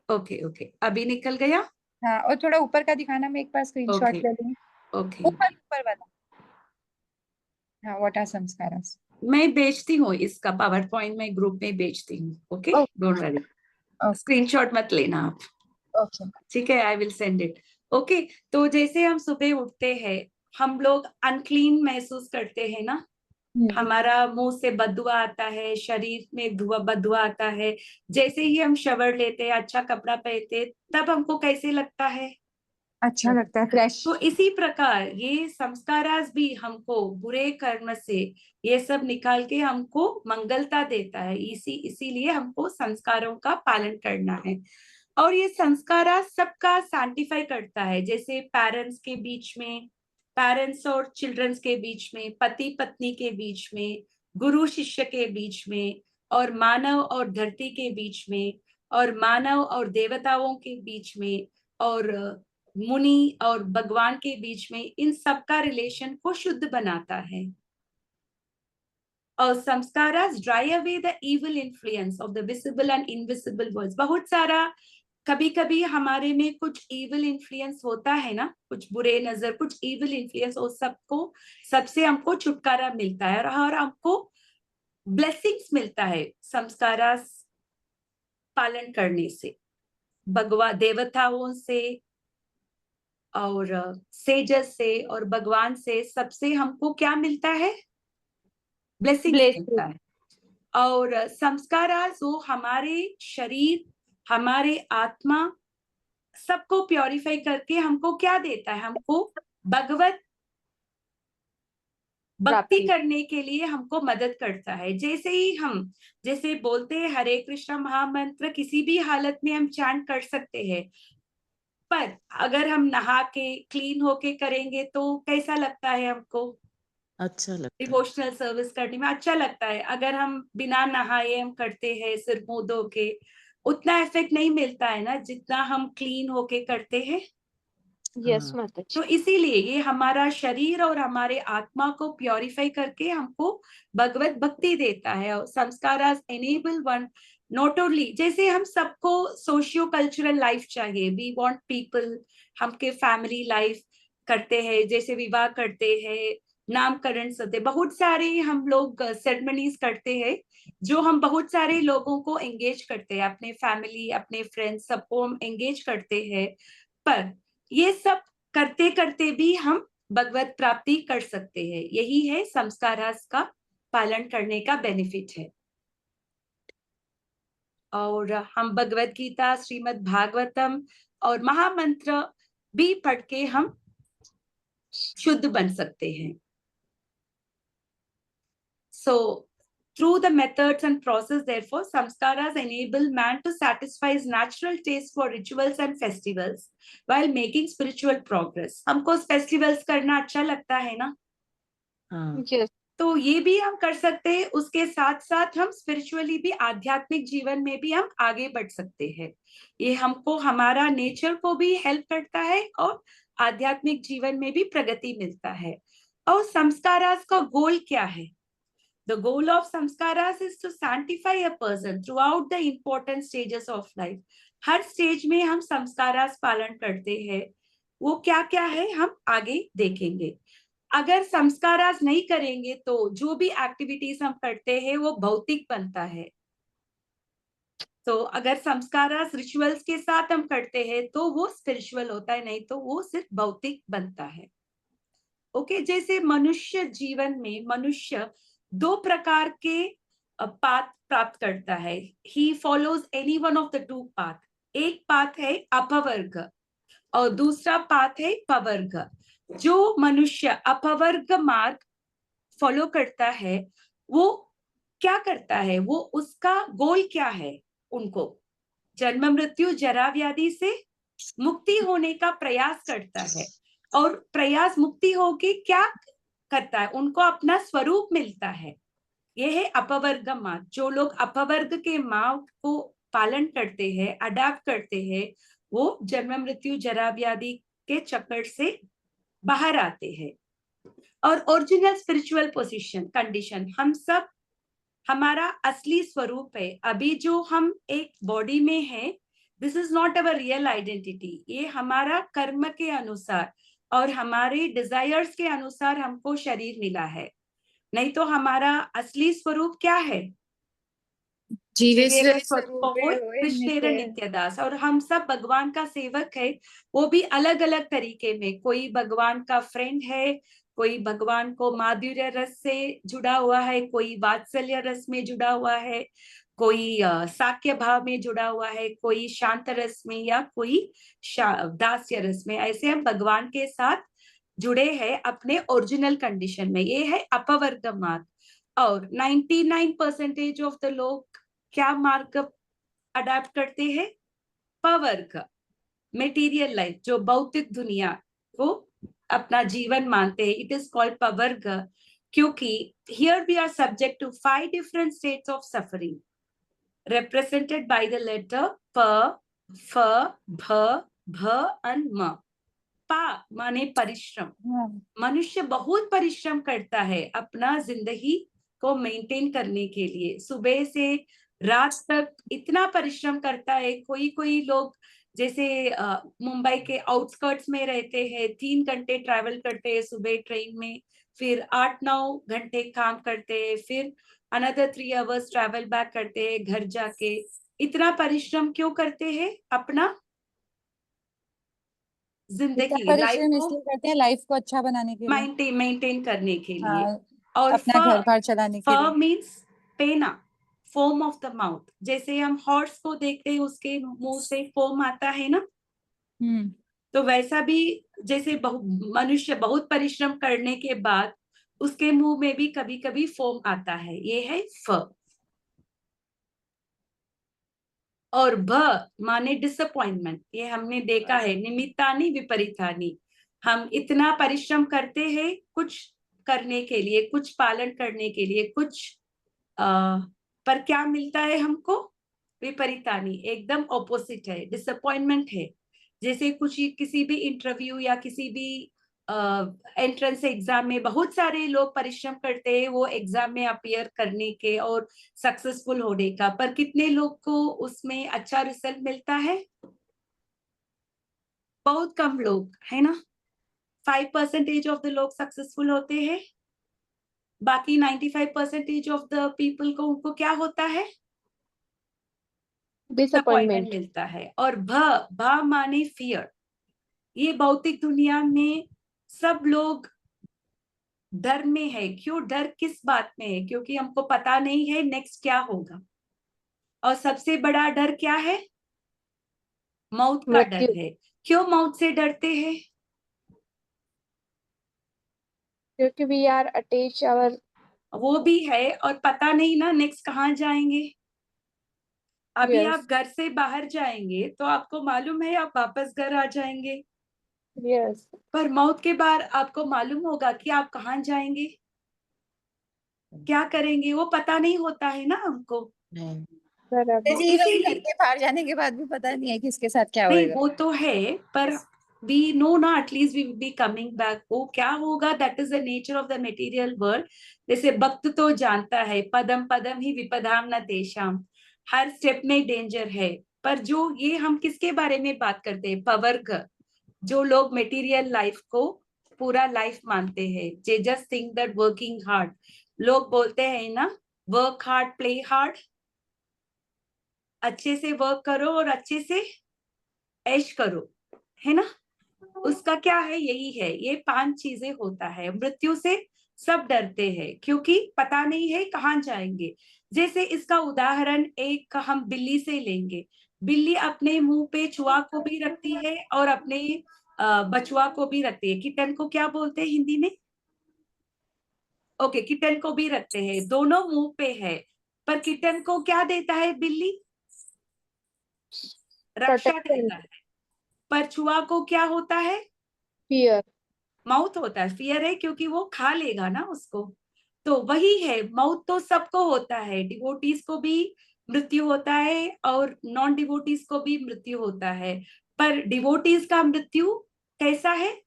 Speaker 1: Okay. अभी निकल गया?
Speaker 3: हाँ, और थोड़ा ऊपर का दिखाना, मैं एक बार स्क्रीनशॉट ले लूँ.
Speaker 1: ओके.
Speaker 3: ऊपर वाला. हाँ, what are संस्कारास?
Speaker 1: मैं बेचती हूँ इसका पावर पॉइंट, मैं ग्रुप में बेचती हूँ. Okay, don't worry. स्क्रीनशॉट मत लेना आप.
Speaker 3: Okay.
Speaker 1: ठीक है, I will send it. Okay. तो जैसे हम सुबह उठते हैं, हम लोग अनक्लीन महसूस करते हैं ना. हमारा मुंह से बदुआ आता है, शरीर में बदुआ आता है. जैसे ही हम शवर लेते हैं, अच्छा कपड़ा पहनते, तब हमको कैसे लगता है?
Speaker 3: अच्छा लगता है, फ्रेश.
Speaker 1: तो इसी प्रकार ये संस्कारास भी हमको बुरे कर्म से ये सब निकाल के हमको मंगलता देता है. इसीलिए हमको संस्कारों का पालन करना है. और ये संस्कारा सबका सैंटिफाई करता है. जैसे पेरेंट्स के बीच में, पेरेंट्स और चिल्ड्रंस के बीच में, पति पत्नी के बीच में, गुरु शिष्य के बीच में, और मानव और धरती के बीच में, और मानव और देवताओं के बीच में, और मुनि और भगवान के बीच में, इन सबका रिलेशन को शुद्ध बनाता है. और sanskaras dry away the evil influence of the visible and invisible worlds. बहुत सारा कभी कभी हमारे में कुछ इविल इन्फ्लुएंस होता है ना, कुछ बुरे नजर, कुछ इविल इन्फ्लुएंस. और सबसे हमको छुटकारा मिलता है, और हमको ब्लेसिंग्स मिलता है संस्कारास पालन करने से. भगवान, देवताओं से और सेजस से और भगवान से, सबसे हमको क्या मिलता है? ब्लेसिंग मिलता है. और संस्कारास वो हमारे शरीर, हमारे आत्मा सबको प्योरीफाई करके हमको क्या देता है? हमको भगवत भक्ति करने के लिए हमको मदद करता है. जैसे बोलते हैं हरे कृष्ण महामंत्र, किसी भी हालत में हम चैंट कर सकते हैं. पर अगर हम नहा के क्लीन होके करेंगे तो कैसा लगता है हमको?
Speaker 4: अच्छा लगता है.
Speaker 1: डिवोशनल सर्विस करने में अच्छा लगता है. अगर हम बिना नहाए हम करते हैं, सिर मुंह धो के, उतना इफेक्ट नहीं मिलता है ना, जितना हम क्लीन होके करते हैं.
Speaker 2: यस माता जी.
Speaker 1: तो इसीलिए ये हमारा शरीर और हमारे आत्मा को प्योरीफाई करके हमको भगवत भक्ति देता है. और samskaras enable one not only, जैसे हम सबको सोशियो कल्चरल लाइफ चाहिए, वी वांट पीपल, हमके फैमिली लाइफ, करते हैं, जैसे विवाह करते हैं, नामकरण सते, बहुत सारे हम लोग सेरेमनीज करते हैं जो हम बहुत सारे लोगों को एंगेज करते हैं, अपने फैमिली, अपने फ्रेंड्स, सबको हम एंगेज करते हैं। पर ये सब करते करते भी हम भगवत प्राप्ति कर सकते हैं। यही है संस्कारास का पालन करने का बेनिफिट है। और हम भगवत गीता, श्रीमद् भागवतम और महामंत्र भी पढ़ के हम शुद्ध बन सकते हैं। So through the methods and process, therefore, samskaras enable man to satisfy his natural taste for rituals and festivals while making spiritual progress. हमको festivals करना अच्छा लगता है ना?
Speaker 4: हाँ,
Speaker 2: Yes.
Speaker 1: तो ये भी हम कर सकते हैं। उसके साथ साथ हम स्पिरिचुअली भी, आध्यात्मिक जीवन में भी हम आगे बढ़ सकते हैं। ये हमको हमारा नेचर को भी हेल्प करता है और आध्यात्मिक जीवन में भी प्रगति मिलता है। और संस्कारास का गोल क्या है? The goal of samskaras is to sanctify a person throughout the important stages of life. Her stage में हम संस्कारास पालन करते हैं। वो क्या क्या है हम आगे देखेंगे। अगर संस्कारास नहीं करेंगे तो जो भी एक्टिविटीज हम करते हैं वो भौतिक बनता है। तो अगर संस्कारास रिचुअल्स के साथ हम करते हैं तो वो स्पिरिचुअल होता है, नहीं तो वो सिर्फ भौतिक बनता है। ओके, जैसे मनुष्य जीवन में मनुष्य दो प्रकार के पाथ प्राप्त करता है। He follows any one of the two path. एक पाथ है अपवर्ग और दूसरा पाथ है पवर्ग। जो मनुष्य अपवर्ग मार्ग फॉलो करता है वो क्या करता है? वो उसका गोल क्या है? उनको जन्म मृत्यु जरा व्याधि से मुक्ति होने का प्रयास करता है। और प्रयास मुक्ति होके क्या करता है? उनको अपना स्वरूप मिलता है। यह है अपवर्ग मार्ग। जो लोग अपवर्ग के मार्ग को पालन करते हैं, अडॉप्ट करते हैं, वो जन्म मृत्यु जरा व्याधि के चक्कर से बाहर आते हैं। और ओरिजिनल स्पिरिचुअल पोजीशन कंडीशन, हम सब हमारा असली स्वरूप है। अभी जो हम एक बॉडी में है, this is not our real identity. ये हमारा कर्म के अनुसार और हमारे डिजायर्स के अनुसार हमको शरीर मिला है, नहीं तो हमारा असली स्वरूप क्या है?
Speaker 3: जीवेश्वर
Speaker 1: कृष्णेर नित्यदास। और हम सब भगवान का सेवक है, वो भी अलग अलग तरीके में। कोई भगवान का फ्रेंड है, कोई भगवान को माधुर्य रस से जुड़ा हुआ है, कोई वात्सल्य रस में जुड़ा हुआ है, कोई साक्य भाव में जुड़ा हुआ है, कोई शांत रस में, या कोई दास्य रस में। ऐसे हम भगवान के साथ जुड़े हैं अपने ओरिजिनल कंडीशन में। ये है अपवर्ग मार्ग। और 99% ऑफ द लोग क्या मार्ग अडॉप्ट करते हैं? पवर्ग, मेटीरियल लाइफ, जो भौतिक दुनिया को अपना जीवन मानते हैं। इट इज कॉल्ड पवर्ग, क्योंकि here we are subject to 5 different states of suffering represented by the letter प, फ, भ, भ and म। पा माने परिश्रम। मनुष्य बहुत परिश्रम करता है अपना जिंदगी को मेंटेन करने के लिए। सुबह से रात तक इतना परिश्रम करता है। कोई कोई लोग जैसे मुंबई के आउटस्कर्ट्स में रहते हैं, 3 घंटे ट्रैवल करते हैं सुबह ट्रेन में, फिर 8-9 घंटे काम करते हैं, फिर अनदर 3 आवर्स ट्रैवल बैक करते हैं घर जाके। इतना परिश्रम क्यों करते हैं? अपना जिंदगी, लाइफ
Speaker 3: इसलिए करते हैं, लाइफ को अच्छा बनाने के लिए,
Speaker 1: मेंटेन करने के लिए।
Speaker 3: हाँ,
Speaker 1: और
Speaker 3: अपना घर बार चलाने के लिए।
Speaker 1: मीन्स पेना, फोम ऑफ द माउथ। जैसे हम हॉर्स को देखते हैं, उसके मुंह से फोम आता है ना, तो वैसा भी जैसे मनुष्य बहुत परिश्रम करने के बाद उसके मुंह में भी कभी कभी फोम आता है। ये है फ। और भ माने डिसअपॉइंटमेंट। ये हमने देखा है, निमित्तानि विपरीतानि। हम इतना परिश्रम करते हैं कुछ करने के लिए, कुछ पालन करने के लिए, कुछ पर क्या मिलता है हमको? विपरीतानि, एकदम ऑपोजिट है, डिसअपॉइंटमेंट है। जैसे कुछ किसी भी इंटरव्यू या किसी भी एंट्रेंस एग्जाम में बहुत सारे लोग परिश्रम करते हैं वो एग्जाम में अपीयर करने के और सक्सेसफुल होने का, पर कितने लोग को उसमें अच्छा रिजल्ट मिलता है? बहुत कम लोग, है ना। 5% ऑफ द लोग सक्सेसफुल होते हैं, बाकी 95% ऑफ द पीपल को उनको क्या होता है, डिसअपॉइंटमेंट मिलता है। और भ माने फियर। ये भौतिक दुनिया में सब लोग डर में है। क्यों डर किस बात में है? क्योंकि हमको पता नहीं है नेक्स्ट क्या होगा। और सबसे बड़ा डर क्या है? मौत का डर है। क्यों मौत से डरते हैं?
Speaker 2: क्योंकि वी आर अटैच आवर,
Speaker 1: वो भी है, और पता नहीं ना नेक्स्ट कहाँ जाएंगे। अभी
Speaker 2: Yes.
Speaker 1: आप घर से बाहर जाएंगे तो आपको मालूम है आप वापस घर आ जाएंगे,
Speaker 2: Yes.
Speaker 1: पर मौत के बाद आपको मालूम होगा कि आप कहाँ जाएंगे, क्या करेंगे, वो पता नहीं होता है ना हमको।
Speaker 2: बराबर।
Speaker 3: जीवन घर के बाहर जाने के बाद भी पता नहीं है किसके साथ क्या
Speaker 1: नहीं,
Speaker 3: होएगा।
Speaker 1: वो तो है, पर वी नो ना at least we will be coming back. वो क्या होगा, that is the nature of the material world. जैसे भक्त तो जानता है पदम पदम ही विपदाम न तेषाम, हर स्टेप में डेंजर है। पर जो ये हम किसके बारे में बात करते हैं? पवर्ग, जो लोग मटेरियल लाइफ को पूरा लाइफ मानते हैं, जे just think that working hard. लोग बोलते हैं ना, वर्क हार्ड प्ले हार्ड, अच्छे से वर्क करो और अच्छे से ऐश करो, है ना। उसका क्या है, यही है, ये 5 चीजें होता है। मृत्यु से सब डरते हैं क्योंकि पता नहीं है कहाँ जाएंगे। जैसे इसका उदाहरण एक हम बिल्ली से लेंगे। बिल्ली अपने मुंह पे चूहा को भी रखती है और अपने बचुआ को भी रखती है। किटन को क्या बोलते हैं हिंदी में? ओके, किटन को भी रखते हैं, दोनों मुंह पे है। पर किटन को क्या देता है बिल्ली? रक्षा देता है। पर चूहा को क्या होता है?
Speaker 2: फियर।
Speaker 1: माउथ होता है, फियर है क्योंकि वो खा लेगा ना उसको। तो वही है, माउथ तो सबको होता है, डिवोटीज को भी मृत्यु होता है और नॉन डिवोटीज को भी मृत्यु होता है। पर डिवोटीज का मृत्यु कैसा है?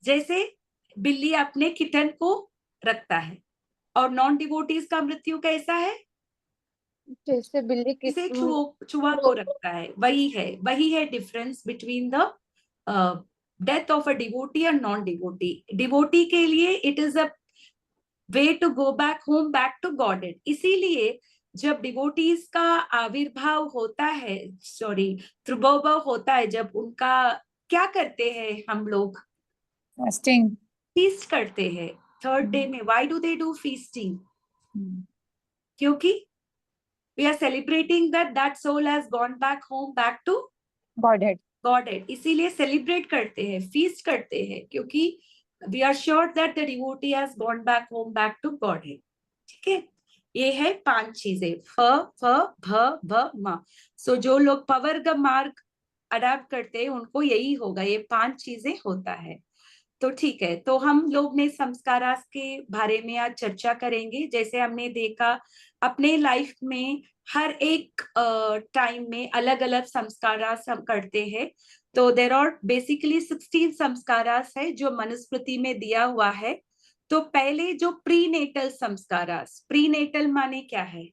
Speaker 1: जैसे बिल्ली अपने किटन को रखता है। और नॉन डिवोटीज का मृत्यु कैसा है?
Speaker 2: जैसे बिल्ली
Speaker 1: इसे चूहा को रखता है। वही है difference between the death of a devotee और नॉन डिवोटी। डिवोटी के लिए it is a way to go back home, back to godhead. इसीलिए जब डिवोटीज का आविर्भाव होता है, सॉरी त्रुभोभव होता है, जब उनका क्या करते हैं हम लोग?
Speaker 3: फास्टिंग,
Speaker 1: फीस्ट करते हैं 3rd डे में। Why do they do feasting? क्योंकि we are celebrating that soul has gone back home, back to Godhead. इसीलिए सेलिब्रेट करते हैं, फीस्ट करते हैं, क्योंकि we are sure that the devotee has gone back home, back to Godhead. ठीक है, ये है 5 चीजें, फ फ भ भ म। सो जो लोग पवर्ग मार्ग अडॉप्ट करते हैं उनको यही होगा, ये 5 चीजें होता है। तो ठीक है, तो हम लोग ने संस्कारास के बारे में आज चर्चा करेंगे। जैसे हमने देखा अपने लाइफ में हर एक टाइम में अलग अलग संस्कारास हम करते हैं। तो देयर आर बेसिकली 16 संस्कारास है जो मनुस्मृति में दिया हुआ है। तो पहले जो प्रीनेटल संस्कारास, प्रीनेटल माने क्या है?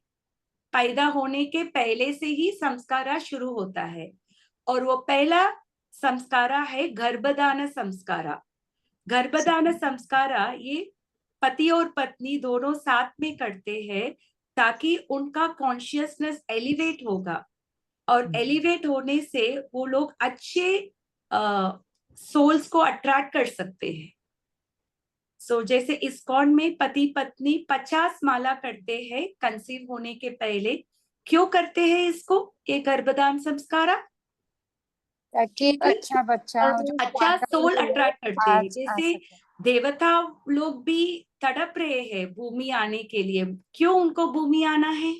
Speaker 1: पैदा होने के पहले से ही संस्कारा शुरू होता है। और वो पहला संस्कारा है गर्भदान संस्कारा। गर्भदान संस्कारा ये पति और पत्नी दोनों साथ में करते हैं ताकि उनका कॉन्शियसनेस एलिवेट होगा, और एलिवेट होने से वो लोग अच्छे सोल्स को अट्रैक्ट कर सकते हैं। सो जैसे इस्कॉन में पति पत्नी 50 माला करते हैं कंसीव होने के पहले। क्यों करते हैं इसको, ये गर्भदान संस्कारा?
Speaker 3: ताकि अच्छा बच्चा,
Speaker 1: अच्छा सोल अट्रैक्ट करते हैं। जैसे देवता लोग भी तड़प रहे हैं भूमि आने के लिए। क्यों उनको भूमि आना है?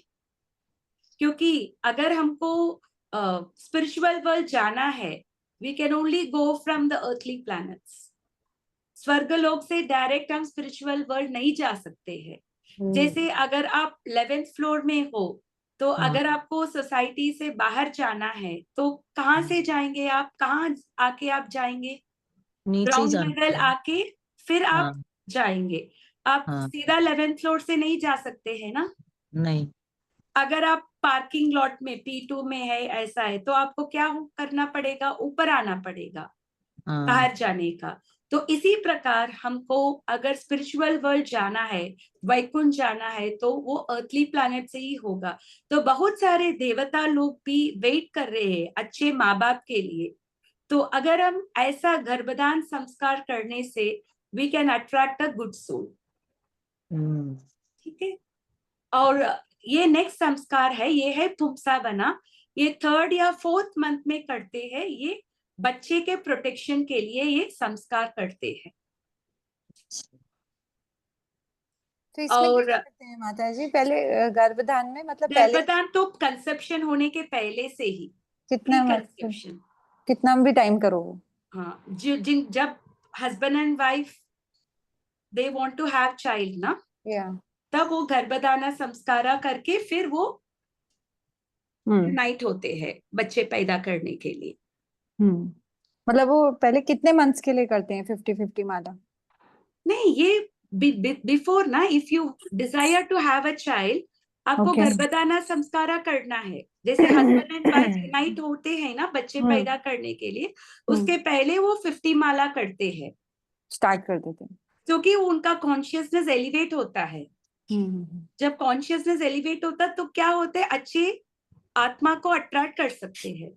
Speaker 1: क्योंकि अगर हमको स्पिरिचुअल वर्ल्ड जाना है, we can only go from the earthly planets. स्वर्ग लोक से डायरेक्ट हम स्पिरिचुअल वर्ल्ड नहीं जा सकते हैं। जैसे अगर आप 11th फ्लोर में हो, तो अगर आपको सोसाइटी से बाहर जाना है तो कहाँ से जाएंगे आप? कहाँ आके आप जाएंगे? ग्राउंड लेवल आके फिर आप जाएंगे। आप सीधा 11th फ्लोर से नहीं जा सकते हैं ना।
Speaker 4: नहीं।
Speaker 1: अगर आप पार्किंग लॉट में P2 में है, ऐसा है, तो आपको क्या करना पड़ेगा? ऊपर आना पड़ेगा बाहर जाने का। तो इसी प्रकार हमको अगर स्पिरिचुअल वर्ल्ड जाना है, वैकुंठ जाना है, तो वो अर्थली प्लैनेट से ही होगा। तो बहुत सारे देवता लोग भी वेट कर रहे हैं अच्छे माँ बाप के लिए। तो अगर हम ऐसा गर्भदान संस्कार करने से we can attract a good soul. ठीक है। और ये नेक्स्ट संस्कार है, ये है पुंसावना। ये 3rd या 4th मंथ में करते हैं। ये बच्चे के प्रोटेक्शन के लिए ये संस्कार करते हैं।
Speaker 3: तो इसमें
Speaker 1: और
Speaker 3: क्या करते हैं माता जी? पहले गर्भधान में मतलब पहले
Speaker 1: गर्भदान तो कंसेप्शन होने के पहले से ही,
Speaker 3: कितना
Speaker 1: कंसेप्शन,
Speaker 3: कितना भी टाइम करो।
Speaker 1: हाँ, जब husband and wife they want to have child ना, तब वो गर्भधाना संस्कारा करके फिर वो यूनाइट होते हैं बच्चे पैदा करने के लिए।
Speaker 3: मतलब वो पहले कितने मंथ्स के लिए करते हैं 50-50 माला?
Speaker 1: नहीं, ये बिफोर ना, if you desire to have a child, आपको गर्भधाना संस्कारा करना है। जैसे हस्बैंड एंड वाइफ यूनाइट होते हैं ना बच्चे पैदा करने के लिए, उसके पहले वो 50 माला करते हैं,
Speaker 3: स्टार्ट कर देते हैं,
Speaker 1: क्योंकि उनका कॉन्शियसनेस एलिवेट होता है। जब कॉन्शियसनेस एलिवेट होता तो क्या होते हैं, अच्छे आत्मा को अट्रैक्ट कर सकते हैं।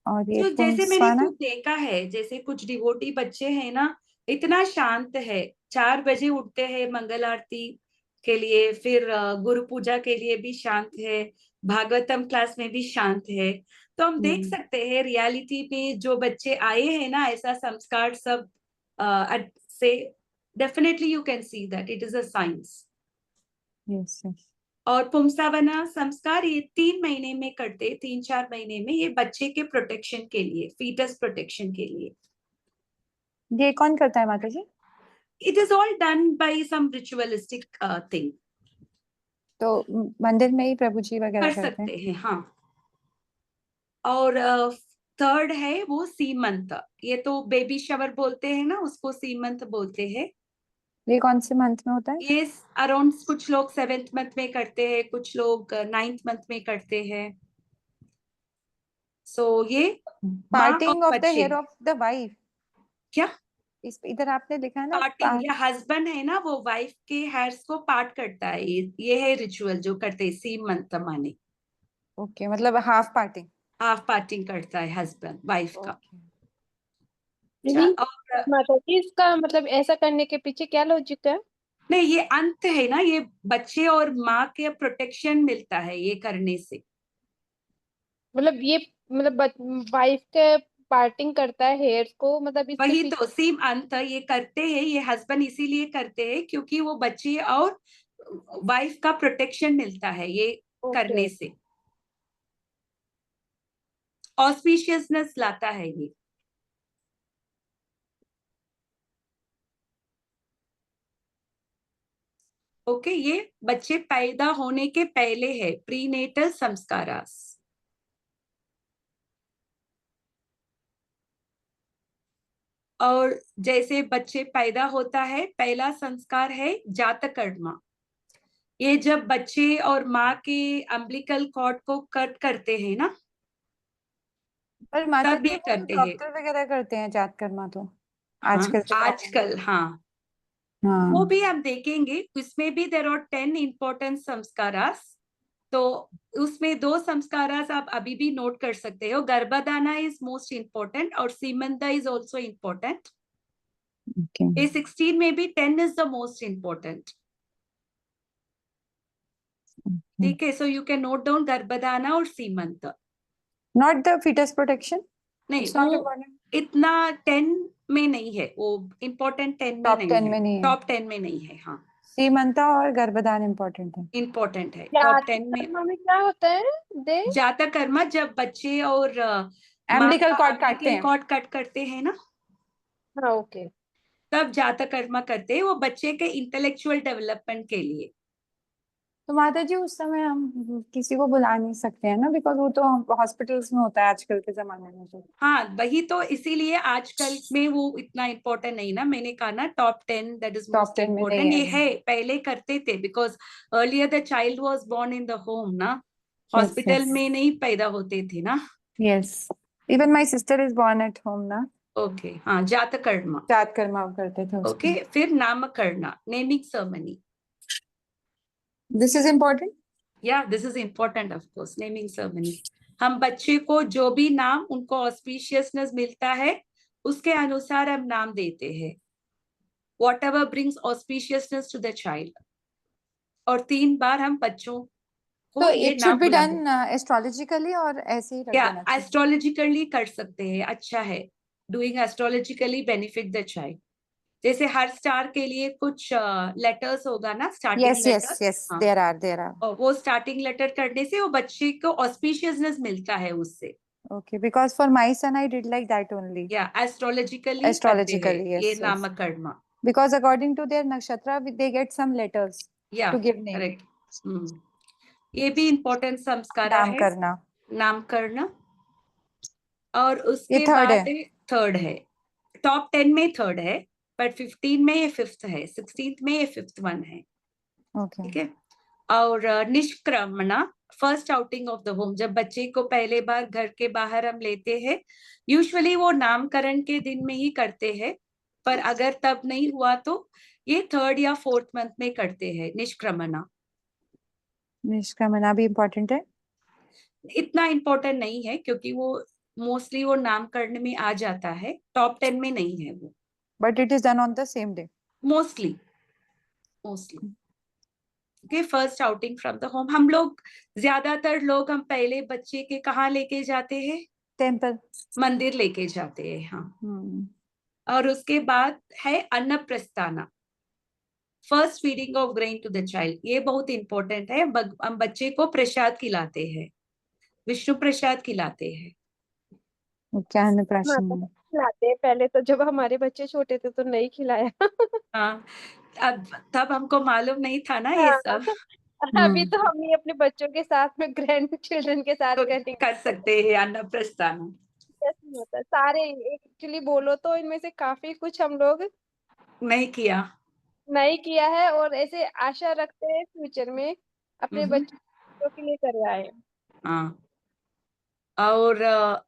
Speaker 3: और ये
Speaker 1: तो जैसे मैंने कुछ देखा है, जैसे कुछ डिवोटी बच्चे हैं ना, इतना शांत है, 4 बजे उठते हैं मंगल आरती के लिए, फिर गुरु पूजा के लिए भी शांत है, भागवतम क्लास में भी शांत है। तो हम देख सकते हैं रियलिटी में जो बच्चे आए हैं ना ऐसा संस्कार सब से, definitely you can see that it is a science. और पुंसावना संस्कार ये 3 महीने में करते, 3-4 महीने में, ये बच्चे के प्रोटेक्शन के लिए, फीटस प्रोटेक्शन के लिए।
Speaker 3: ये कौन करता है Mata ji?
Speaker 1: It is all done by some ritualistic thing.
Speaker 3: तो मंदिर में ही प्रभु जी वगैरह
Speaker 1: कर सकते हैं, हाँ। और 3rd है वो सीमंत। ये तो बेबी शावर बोलते हैं ना, उसको सीमंत बोलते हैं।
Speaker 3: ये कौन से मंथ में होता है?
Speaker 1: ये अराउंड कुछ लोग 7th मंथ में करते हैं, कुछ लोग 9th मंथ में करते हैं। सो ये
Speaker 3: parting of the hair of the wife.
Speaker 1: क्या
Speaker 3: इधर आपने लिखा है ना,
Speaker 1: पार्टिंग, या हस्बैंड है ना वो वाइफ के हेयर्स को पार्ट करता है। ये है रिचुअल जो करते हैं सीमंत माने।
Speaker 3: ओके, मतलब हाफ पार्टिंग
Speaker 1: करता है हस्बैंड वाइफ का।
Speaker 2: और माता जी इसका मतलब ऐसा करने के पीछे क्या लॉजिक है?
Speaker 1: नहीं, ये अंत है ना, ये बच्चे और माँ के प्रोटेक्शन मिलता है ये करने से।
Speaker 2: मतलब ये मतलब वाइफ के पार्टिंग करता है हेयर को, मतलब इसके
Speaker 1: वही तो सीम अंत ये करते हैं, ये हस्बैंड इसीलिए करते हैं क्योंकि वो बच्चे और वाइफ का प्रोटेक्शन मिलता है ये करने से, ऑस्पिशियसनेस लाता है ये। ओके, ये बच्चे पैदा होने के पहले है, प्रीनेटल संस्कारास। और जैसे बच्चे पैदा होता है, पहला संस्कार है जातकर्मा। ये जब बच्चे और माँ के अम्बिलिकल कॉर्ड को कट करते हैं ना,
Speaker 3: पर माता
Speaker 1: तब
Speaker 3: जी
Speaker 1: ये
Speaker 3: वो
Speaker 1: करते हैं।
Speaker 3: डॉक्टर वगैरह करते हैं जातकर्मा तो
Speaker 1: आजकल हाँ, वो भी हम देखेंगे। उसमें भी देयर आर 10 इंपॉर्टेंट संस्कारास। तो उसमें 2 संस्कारास आप अभी भी नोट कर सकते हो। गर्भधाना इज मोस्ट इंपॉर्टेंट और सीमंता इज ऑल्सो इम्पोर्टेंट। ये 16 में भी 10 इज द मोस्ट इम्पोर्टेंट। ठीक है, so you can note down Garbhadhana और Simanta.
Speaker 3: Not the foetus protection,
Speaker 1: नहीं, वो इतना 10 में नहीं है, वो इम्पोर्टेंट 10 में नहीं है, टॉप 10 में नहीं है। हाँ,
Speaker 3: सीमंता और गर्भधान इम्पोर्टेंट
Speaker 1: है। टॉप 10 में
Speaker 2: क्या होता है?
Speaker 1: जातकर्मा जब बच्चे और
Speaker 3: एम्बिलिकल कॉर्ड
Speaker 1: कट करते हैं ना,
Speaker 2: हाँ, ओके,
Speaker 1: तब जातकर्मा करते हैं, वो बच्चे के इंटेलेक्चुअल डेवलपमेंट के लिए।
Speaker 3: तो माता जी उस समय हम किसी को बुला नहीं सकते हैं ना, बिकॉज वो तो हॉस्पिटल्स में होता है आजकल के जमाने में। तो
Speaker 1: हाँ, वही तो, इसीलिए आजकल में वो इतना इम्पोर्टेंट नहीं ना। मैंने कहा ना top 10 that is most important. ये है, पहले करते थे because earlier the child was born in the home ना, हॉस्पिटल में नहीं पैदा होते थे ना।
Speaker 3: Yes, even my sister is born at home ना।
Speaker 1: ओके, हाँ, जातकर्म।
Speaker 3: जातकर्म करते थे उसमें।
Speaker 1: ओके, फिर Namakarana, naming ceremony.
Speaker 3: This is important.
Speaker 1: Yeah this is important of course, naming ceremony. हम बच्चे को जो भी नाम उनको ऑस्पिशियसनेस मिलता है उसके अनुसार हम नाम देते हैं, whatever brings auspiciousness to the child। और 3 बार हम बच्चों को
Speaker 3: तो
Speaker 1: ये
Speaker 3: इट शुड
Speaker 1: नाम
Speaker 3: बी
Speaker 1: बुलाते
Speaker 3: डन एस्ट्रोलॉजिकली और ऐसे ही रख
Speaker 1: या
Speaker 3: देना चाहिए।
Speaker 1: एस्ट्रोलॉजिकली कर सकते हैं, अच्छा है। Doing astrologically benefit the child. जैसे हर स्टार के लिए कुछ लेटर्स होगा ना, starting
Speaker 3: yes yes
Speaker 1: letter.
Speaker 3: Yes,
Speaker 1: हाँ,
Speaker 3: देयर आर।
Speaker 1: और वो स्टार्टिंग लेटर करने से वो बच्चे को ऑस्पिशियसनेस मिलता है उससे।
Speaker 3: Okay, because for my son I did like that only.
Speaker 1: या एस्ट्रोलॉजिकली करते हैं
Speaker 3: Astrologically, yes,
Speaker 1: ये
Speaker 3: yes.
Speaker 1: नामकरण।
Speaker 3: Because according to their nakshatra, they get some letters
Speaker 1: या
Speaker 3: to give name.
Speaker 1: करेक्ट। ये भी इम्पोर्टेंट संस्कार
Speaker 3: नाम
Speaker 1: है,
Speaker 3: करना।
Speaker 1: नामकरण। और
Speaker 3: ये
Speaker 1: उसके
Speaker 3: थर्ड
Speaker 1: बाद
Speaker 3: है।
Speaker 1: थर्ड है, टॉप 10 में थर्ड है, बट 15 में ये फिफ्थ है, 16th में ये फिफ्थ वन है।
Speaker 3: Okay.
Speaker 1: ठीक है। और Nishkramana, first outing of the home, जब बच्चे को पहले बार घर के बाहर हम लेते हैं, यूजुअली वो नामकरण के दिन में ही करते हैं, पर अगर तब नहीं हुआ तो ये 3rd या 4th मंथ में करते हैं निष्क्रमण।
Speaker 3: निष्क्रमण भी इम्पोर्टेंट है।
Speaker 1: इतना इम्पोर्टेंट नहीं है क्योंकि वो मोस्टली वो नामकरण में आ जाता है, टॉप 10 में नहीं है वो।
Speaker 3: But it is done on the same day
Speaker 1: mostly. Okay, first outing from the home. हम लोग ज्यादातर लोग हम पहले बच्चे के कहाँ लेके जाते हैं?
Speaker 3: टेम्पल,
Speaker 1: मंदिर लेके जाते हैं, हाँ। और उसके बाद है Annaprashana, first feeding of grain to the child. ये बहुत इंपॉर्टेंट है। हम बच्चे को प्रसाद खिलाते हैं, विष्णु प्रसाद खिलाते हैं।
Speaker 3: क्या
Speaker 2: हाँ,
Speaker 3: अन्नप्राशन
Speaker 2: तो खिलाते हैं। पहले तो जब हमारे बच्चे छोटे थे तो नहीं खिलाया।
Speaker 1: हाँ, अब तब हमको मालूम नहीं था ना ये
Speaker 2: हाँ,
Speaker 1: सब।
Speaker 2: अभी तो हम ही अपने बच्चों के साथ में ग्रैंड चिल्ड्रन के साथ
Speaker 1: तो
Speaker 2: करेंगे।
Speaker 1: कर सकते हैं अन्नप्रस्थाना।
Speaker 2: कैसे होता है सारे, एक्चुअली बोलो तो इनमें से काफी कुछ हम लोग
Speaker 1: नहीं किया।
Speaker 2: नहीं किया है और ऐसे आशा रखते हैं फ्यूचर में अपने बच्चों के लिए करवाए।
Speaker 1: हाँ, और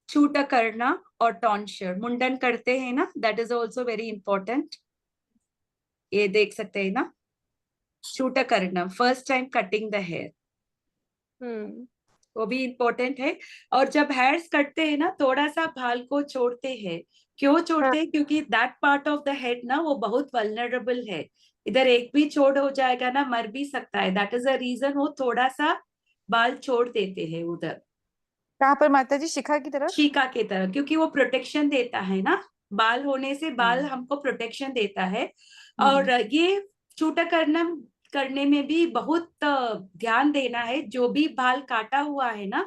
Speaker 1: छूटा करना और टॉन्चर, मुंडन करते हैं ना, that is also very important. ये देख सकते हैं ना, छूटा करना, first time cutting the hair, वो भी इम्पोर्टेंट है। और जब हेयर्स कटते हैं ना, थोड़ा सा बाल को छोड़ते हैं। क्यों छोड़ते हैं? क्योंकि that part of the head ना वो बहुत वल्नरेबल है, इधर एक भी छोड़ हो जाएगा ना, मर भी सकता है। दैट इज अ रीजन वो थोड़ा सा बाल छोड़ देते हैं उधर।
Speaker 3: कहाँ पर माता जी? शिखा की तरफ?
Speaker 1: शिका की तरह, क्योंकि वो प्रोटेक्शन देता है ना, बाल होने से बाल हमको प्रोटेक्शन देता है। और ये छूटा करने में भी बहुत ध्यान देना है। जो भी बाल काटा हुआ है ना,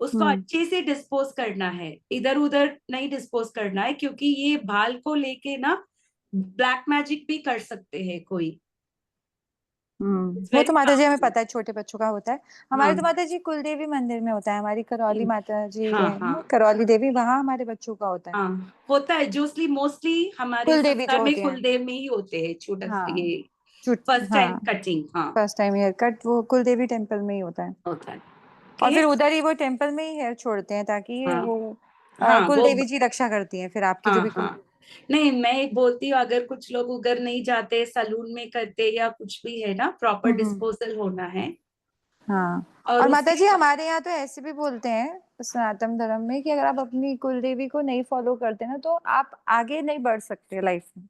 Speaker 1: उसको अच्छे से डिस्पोज करना है, इधर उधर नहीं डिस्पोज करना है, क्योंकि ये बाल को लेके ना ब्लैक मैजिक भी कर सकते हैं कोई।
Speaker 3: वो तो माता जी हमें पता है, छोटे बच्चों का होता है। हमारे तो
Speaker 1: हाँ,
Speaker 3: माता जी कुलदेवी मंदिर में होता है, हमारी करौली माता जी
Speaker 1: हाँ,
Speaker 3: है
Speaker 1: हाँ,
Speaker 3: ना, करौली देवी, वहां हमारे बच्चों का होता है।
Speaker 1: हाँ, होता है। जोसली मोस्टली हमारे
Speaker 3: कुलदेवी जो
Speaker 1: संस्कार में
Speaker 3: होती है,
Speaker 1: कुलदेव में ही होते हैं छोटा
Speaker 3: हाँ,
Speaker 1: ये फर्स्ट टाइम
Speaker 3: हाँ,
Speaker 1: कटिंग। हाँ,
Speaker 3: फर्स्ट टाइम हेयर कट वो कुलदेवी टेम्पल में ही होता है।
Speaker 1: होता है।
Speaker 3: और फिर
Speaker 1: Okay?
Speaker 3: उधर ही वो टेम्पल में ही हेयर छोड़ते हैं, ताकि
Speaker 1: हाँ,
Speaker 3: वो
Speaker 1: हाँ, वो
Speaker 3: कुलदेवी जी रक्षा करती हैं फिर आपकी जो
Speaker 1: हाँ,
Speaker 3: भी कुल।
Speaker 1: हाँ। नहीं, मैं बोलती हूँ अगर कुछ लोग उधर नहीं जाते, सलून में करते या कुछ भी है ना, प्रॉपर डिस्पोजल होना है।
Speaker 3: हाँ,
Speaker 1: और
Speaker 3: और माता जी
Speaker 1: उसके
Speaker 3: हमारे यहाँ तो ऐसे भी बोलते हैं सनातन धर्म में कि अगर आप अपनी कुलदेवी को नहीं फॉलो करते ना, तो आप आगे नहीं बढ़ सकते लाइफ में।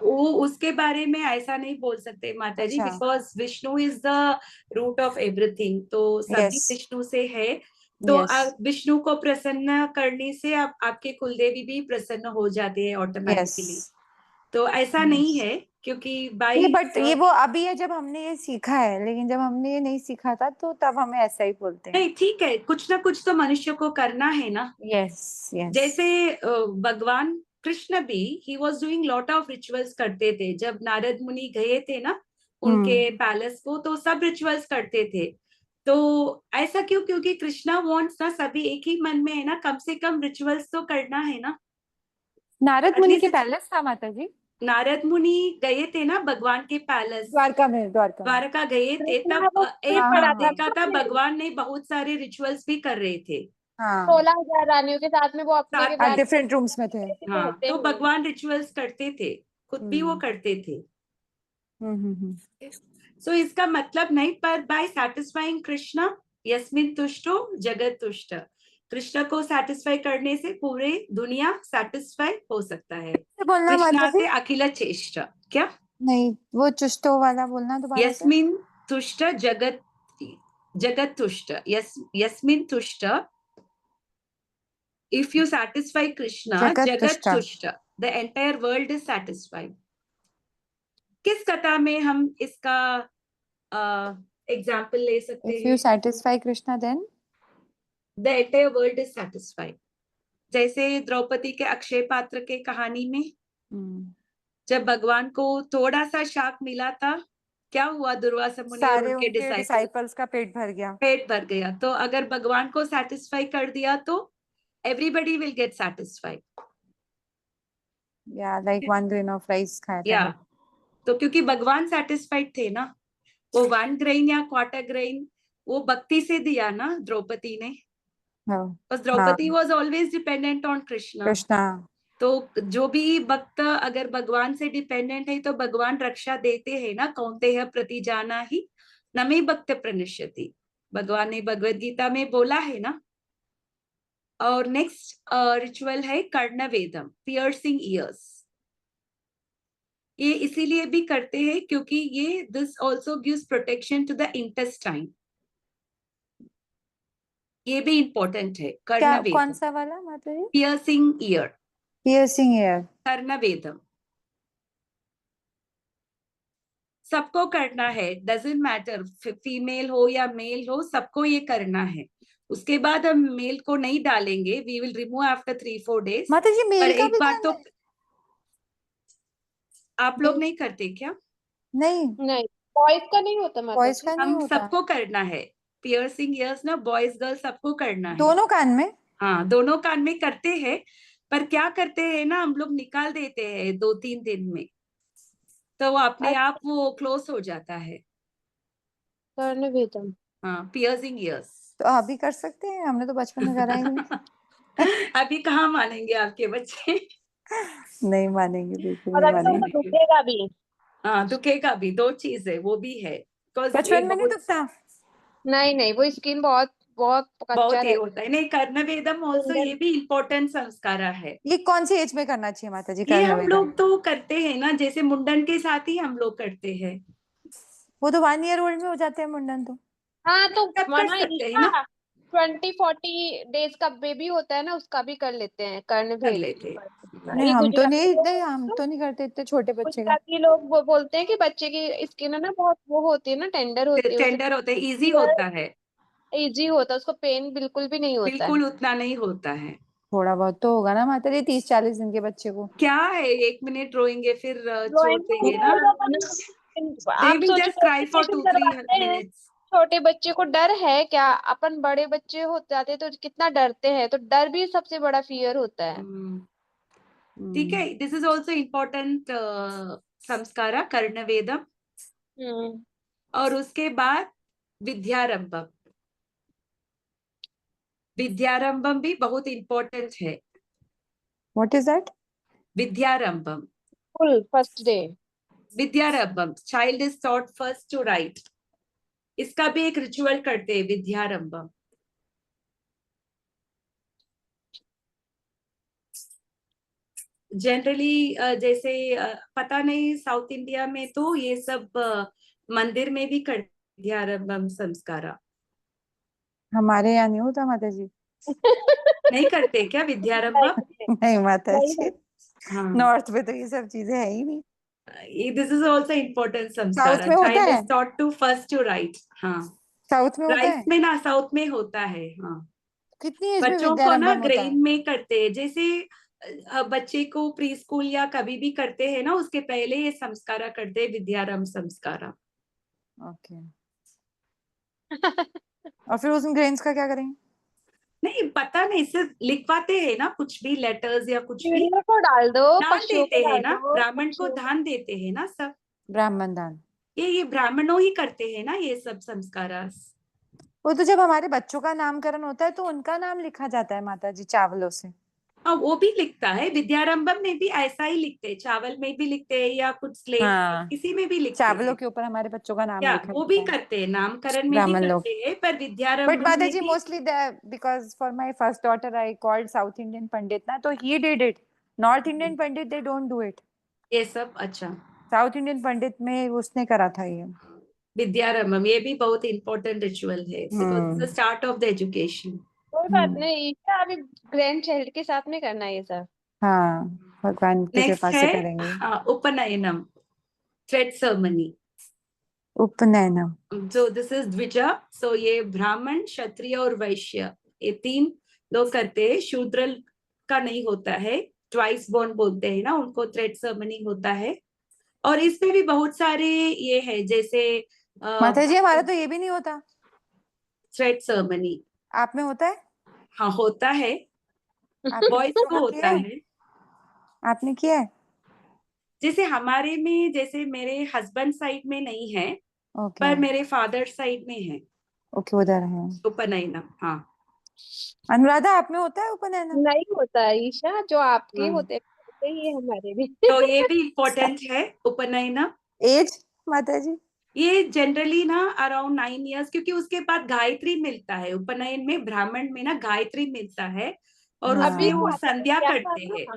Speaker 1: वो उसके बारे में ऐसा नहीं बोल सकते माता जी,
Speaker 3: अच्छा,
Speaker 1: because Vishnu is the root of everything. तो सभी
Speaker 3: यस,
Speaker 1: विष्णु से है। तो
Speaker 3: यस,
Speaker 1: विष्णु को प्रसन्न करने से आपके कुलदेवी भी प्रसन्न हो जाते हैं
Speaker 3: यस,
Speaker 1: ऑटोमेटिकली। तो ऐसा नहीं है, क्योंकि
Speaker 3: ये
Speaker 1: बाई
Speaker 3: बट ये वो अभी है जब हमने ये सीखा है, लेकिन जब हमने ये नहीं सीखा था तो तब हमें ऐसा ही बोलते हैं।
Speaker 1: नहीं, ठीक है, कुछ ना कुछ तो मनुष्य को करना है ना।
Speaker 3: यस, यस,
Speaker 1: जैसे भगवान कृष्ण भी he was doing lot of rituals करते थे। जब नारद मुनि गए थे ना उनके पैलेस को, तो सब रिचुअल्स करते थे। तो ऐसा क्यों? क्योंकि कृष्णा वांट्स ना, सभी एक ही मन में है ना, कम से कम रिचुअल्स तो करना है ना।
Speaker 3: नारद मुनि के पैलेस था माता जी?
Speaker 1: नारद मुनि गए थे ना भगवान के पैलेस,
Speaker 3: द्वारका में, द्वारका में।
Speaker 1: द्वारका गए थे,
Speaker 2: कृष्णा
Speaker 1: तब
Speaker 2: वो
Speaker 1: एक
Speaker 3: हाँ,
Speaker 1: तब
Speaker 3: हाँ,
Speaker 2: पढ़ा था
Speaker 3: हाँ,
Speaker 1: देखा था भगवान ने बहुत सारे रिचुअल्स भी कर रहे थे।
Speaker 3: हाँ
Speaker 2: 16,000 रानियों के साथ में वो अपने के
Speaker 1: साथ
Speaker 3: डिफरेंट रूम्स में थे।
Speaker 1: हाँ,
Speaker 2: रहते
Speaker 1: तो
Speaker 2: हैं।
Speaker 1: भगवान रिचुअल्स करते थे, खुद भी वो करते थे। सो इसका मतलब नहीं, पर बाय सैटिस्फाइंग कृष्णा यस्मिन तुष्टो जगत तुष्ट, कृष्ण को सेटिस्फाई करने से पूरे दुनिया सेटिस्फाई हो सकता है।
Speaker 3: बोलना
Speaker 1: कृष्णा
Speaker 3: माता जी।
Speaker 1: से अखिल चेष्ट, क्या
Speaker 3: नहीं, वो चुष्टो वाला बोलना दोबारा से।
Speaker 1: यस्मिन तुष्ट जगत, जगत तुष्ट, यस्मिन तुष्ट, if you satisfy Krishna,
Speaker 3: जगत
Speaker 1: jagat
Speaker 3: तुष्टा।
Speaker 1: tushta, the entire world is satisfied. किस कथा में हम इसका एग्जाम्पल ले सकते
Speaker 3: If
Speaker 1: हैं?
Speaker 3: you satisfy Krishna, then
Speaker 1: The entire world is satisfied. जैसे द्रौपदी के अक्षय पात्र के कहानी में जब भगवान को थोड़ा सा शाक मिला था, क्या हुआ? दुर्वासा मुनि और
Speaker 3: सारे
Speaker 1: उनके
Speaker 3: उनके डिसाइपल्स का पेट भर गया।
Speaker 1: पेट भर गया। तो अगर भगवान को सेटिस्फाई कर दिया तो everybody will get satisfied.
Speaker 3: Yeah, like one grain of rice खाया था।
Speaker 1: या तो क्योंकि भगवान सेटिस्फाइड थे ना, वो 1 ग्रेन या क्वार्टर ग्रेन वो भक्ति से दिया ना द्रौपदी ने, बस Draupadi was always dependent on Krishna. तो जो भी भक्त अगर भगवान से डिपेंडेंट है तो भगवान रक्षा देते हैं ना, कौन्तेय प्रति जाना ही नमे भक्त प्रणश्यति, भगवान ने भगवद गीता में बोला है ना। और नेक्स्ट रिचुअल है कर्णवेदम, पियर्सिंग ईयर्स। ये इसीलिए भी करते हैं क्योंकि ये this also gives protection to the intestine, ये भी इम्पोर्टेंट है। कर्णवेदम
Speaker 3: कौन सा वाला माता जी?
Speaker 1: पियर्सिंग ईयर,
Speaker 3: पियर्सिंग ईयर,
Speaker 1: कर्णवेदम सबको करना है, डजंट मैटर फीमेल हो या मेल हो, सबको ये करना है। उसके बाद हम मेल को नहीं डालेंगे, we will remove after 3-4 days।
Speaker 3: माता जी मेल का
Speaker 1: एक
Speaker 3: भी
Speaker 1: बार तो
Speaker 3: करना है?
Speaker 1: आप लोग नहीं करते क्या?
Speaker 3: नहीं,
Speaker 2: बॉयज का नहीं होता माता
Speaker 3: बॉयज
Speaker 2: जी।
Speaker 3: का नहीं
Speaker 1: हम
Speaker 3: होता।
Speaker 1: सबको करना है पियर्सिंग ईयर्स ना, बॉयज गर्ल्स सबको करना है।
Speaker 3: दोनों कान में?
Speaker 1: हाँ, दोनों कान में करते हैं, पर क्या करते हैं ना, हम लोग निकाल देते हैं 2-3 दिन में, तो वो अपने आप वो क्लोज हो जाता है।
Speaker 2: कर्णवेदम,
Speaker 1: हाँ, पियर्सिंग ईयर्स।
Speaker 3: तो आप भी कर सकते हैं, हमने तो बचपन में करा ही नहीं।
Speaker 1: अभी कहाँ मानेंगे आपके बच्चे?
Speaker 3: नहीं मानेंगे, बिल्कुल
Speaker 2: और
Speaker 3: नहीं
Speaker 2: अभी तो
Speaker 3: मानेंगे।
Speaker 2: दुखेगा भी।
Speaker 1: हाँ, दुखेगा भी, 2 चीज है, वो भी है।
Speaker 3: बचपन में नहीं दुखता?
Speaker 2: नहीं, वो स्किन बहुत बहुत कच्चा
Speaker 1: बहुत ये
Speaker 2: रहता
Speaker 1: होता है। नहीं, कर्णवेदम ऑल्सो ये भी इम्पोर्टेंट संस्कार है।
Speaker 3: ये कौन सी एज में करना चाहिए माता जी
Speaker 1: ये हम
Speaker 3: कर्णवेदम?
Speaker 1: लोग तो करते हैं ना, जैसे मुंडन के साथ ही हम लोग करते हैं।
Speaker 3: वो तो 1 year old में हो जाते हैं मुंडन तो।
Speaker 2: हाँ, तो
Speaker 1: सब कर सकते हैं ना,
Speaker 2: 20-40 डेज का बेबी होता है ना, उसका भी कर लेते हैं
Speaker 1: कर
Speaker 2: कर्णवेद।
Speaker 1: लेते हैं।
Speaker 3: नहीं,
Speaker 2: ये
Speaker 3: हम तो
Speaker 2: गुजराती लोग
Speaker 3: नहीं, हम तो नहीं करते इतने छोटे बच्चे का।
Speaker 2: गुजराती लोग वो बोलते हैं कि बच्चे की स्किन है ना बहुत वो होती है ना, टेंडर होती है,
Speaker 1: टेंडर होता है, इजी होता है,
Speaker 2: इजी होता है, उसको पेन बिल्कुल भी नहीं होता है।
Speaker 1: बिल्कुल उतना नहीं होता है।
Speaker 3: थोड़ा बहुत तो होगा ना माता जी 30-40 दिन के बच्चे को।
Speaker 1: क्या है, 1 मिनट रोएंगे फिर छोड़
Speaker 2: ड्राइंग
Speaker 1: देंगे ना, they
Speaker 2: आप
Speaker 1: will
Speaker 2: सोचो
Speaker 1: just cry for
Speaker 2: वेरिफिकेशन
Speaker 1: 2-3
Speaker 2: करवाते हैं,
Speaker 1: minutes।
Speaker 2: छोटे बच्चे को डर है क्या? अपन बड़े बच्चे हो जाते तो कितना डरते हैं, तो डर भी सबसे बड़ा फियर होता है।
Speaker 1: ठीक है, this is also important samskara karnavedham. और उसके बाद विद्यारंभम, विद्यारंभम भी बहुत इम्पोर्टेंट है।
Speaker 3: What is that?
Speaker 1: Vidyarambham,
Speaker 2: full first day
Speaker 1: vidyarambham, child is taught first to write, इसका भी एक रिचुअल करते हैं विद्यारंभम। जनरली जैसे पता नहीं साउथ इंडिया में तो ये सब मंदिर में भी करते विद्यारंभम संस्कारा।
Speaker 3: हमारे यहाँ नहीं होता माता जी।
Speaker 1: नहीं करते क्या विद्यारंभम?
Speaker 3: नहीं माता जी,
Speaker 1: हाँ,
Speaker 3: नॉर्थ में तो ये सब चीजें है ही नहीं।
Speaker 1: This is also important
Speaker 3: south
Speaker 1: sanskar,
Speaker 3: में होता
Speaker 1: चाइल्ड
Speaker 3: है?
Speaker 1: Is taught to first to write. हाँ,
Speaker 3: साउथ में होता है?
Speaker 1: राइट में ना, साउथ में होता है। हाँ,
Speaker 3: कितनी एज में
Speaker 1: बच्चों को ना
Speaker 3: विद्यारंभम होता है?
Speaker 1: ग्रेन में करते हैं, जैसे बच्चे को प्री स्कूल या कभी भी करते हैं ना, उसके पहले ये संस्कारा करते हैं, विद्यारंभ संस्कारा।
Speaker 3: ओके। और फिर उस ग्रेन्स का क्या करेंगे?
Speaker 1: नहीं पता नहीं, सिर्फ लिखवाते हैं ना, कुछ भी लेटर्स या कुछ भी
Speaker 2: चिड़ियों को डाल दो,
Speaker 1: दान
Speaker 2: पशुओं
Speaker 1: देते
Speaker 2: को
Speaker 1: हैं
Speaker 2: डाल
Speaker 1: ना,
Speaker 2: दो,
Speaker 1: ब्राह्मण को दान देते हैं ना सब।
Speaker 3: ब्राह्मण दान?
Speaker 1: ये ब्राह्मणों ही करते हैं ना ये सब संस्कार।
Speaker 3: वो तो जब हमारे बच्चों का नामकरण होता है तो उनका नाम लिखा जाता है माता जी चावलों से।
Speaker 1: हाँ वो भी लिखता है, विद्यारंभम में भी ऐसा ही लिखते हैं, चावल में भी लिखते हैं या कुछ स्लेट
Speaker 3: हाँ,
Speaker 1: किसी में भी लिखते
Speaker 3: चावलों
Speaker 1: हैं।
Speaker 3: के ऊपर हमारे बच्चों का नाम
Speaker 1: क्या
Speaker 3: लिखा
Speaker 1: वो भी
Speaker 3: जाता है,
Speaker 1: करते हैं, नामकरण में भी
Speaker 3: ब्राह्मण लोग।
Speaker 1: करते हैं, पर
Speaker 3: बट
Speaker 1: विद्यारंभम
Speaker 3: माता
Speaker 1: में
Speaker 3: जी
Speaker 1: भी।
Speaker 3: Mostly because for my first daughter I called South Indian pandit ना, तो he did it. North Indian pandit they don't do it.
Speaker 1: ये सब अच्छा।
Speaker 3: साउथ इंडियन पंडित में उसने करा था ये।
Speaker 1: विद्यारंभम ये भी बहुत इंपॉर्टेंट रिचुअल है, because the start of the education.
Speaker 2: कोई बात नहीं ईशा, अभी ग्रैंड चाइल्ड के साथ में करना है ये सब।
Speaker 3: हाँ, भगवान की
Speaker 1: नेक्स्ट
Speaker 3: कृपा
Speaker 1: है
Speaker 3: से करेंगे।
Speaker 1: Upanayanam, thread ceremony.
Speaker 3: Upanayanam.
Speaker 1: So this is Dvija, so ये ब्राह्मण, क्षत्रिय और वैश्य ये तीन लोग करते हैं, शूद्र का नहीं होता है। ट्वाइस बोर्न बोलते हैं ना उनको, थ्रेड सेरेमनी होता है। और इसमें भी बहुत सारे ये है, जैसे
Speaker 3: माता जी हमारा तो ये भी नहीं होता।
Speaker 1: थ्रेड सेरेमनी
Speaker 3: आप में होता है?
Speaker 1: हाँ होता है, बॉयज को होता है।
Speaker 3: आपने किया है?
Speaker 1: जैसे हमारे में, जैसे मेरे हस्बैंड साइड में नहीं है,
Speaker 3: ओके
Speaker 1: पर मेरे फादर साइड में है
Speaker 3: ओके, उधर है।
Speaker 1: उपनयनम। हाँ
Speaker 3: अनुराधा आप में होता है उपनयनम?
Speaker 2: नहीं होता है ईशा, जो आपके
Speaker 1: हाँ।
Speaker 2: होते ही है हमारे भी।
Speaker 1: तो ये भी इम्पोर्टेंट है उपनयनम।
Speaker 3: एज माता जी?
Speaker 1: ये जनरली ना अराउंड 9 इयर्स, क्योंकि उसके बाद गायत्री मिलता है उपनयन में, ब्राह्मण में ना गायत्री मिलता है, और
Speaker 2: अभी
Speaker 1: उसमें वो
Speaker 2: माता जी
Speaker 1: संध्या
Speaker 2: क्या था
Speaker 1: करते हैं,
Speaker 2: ना।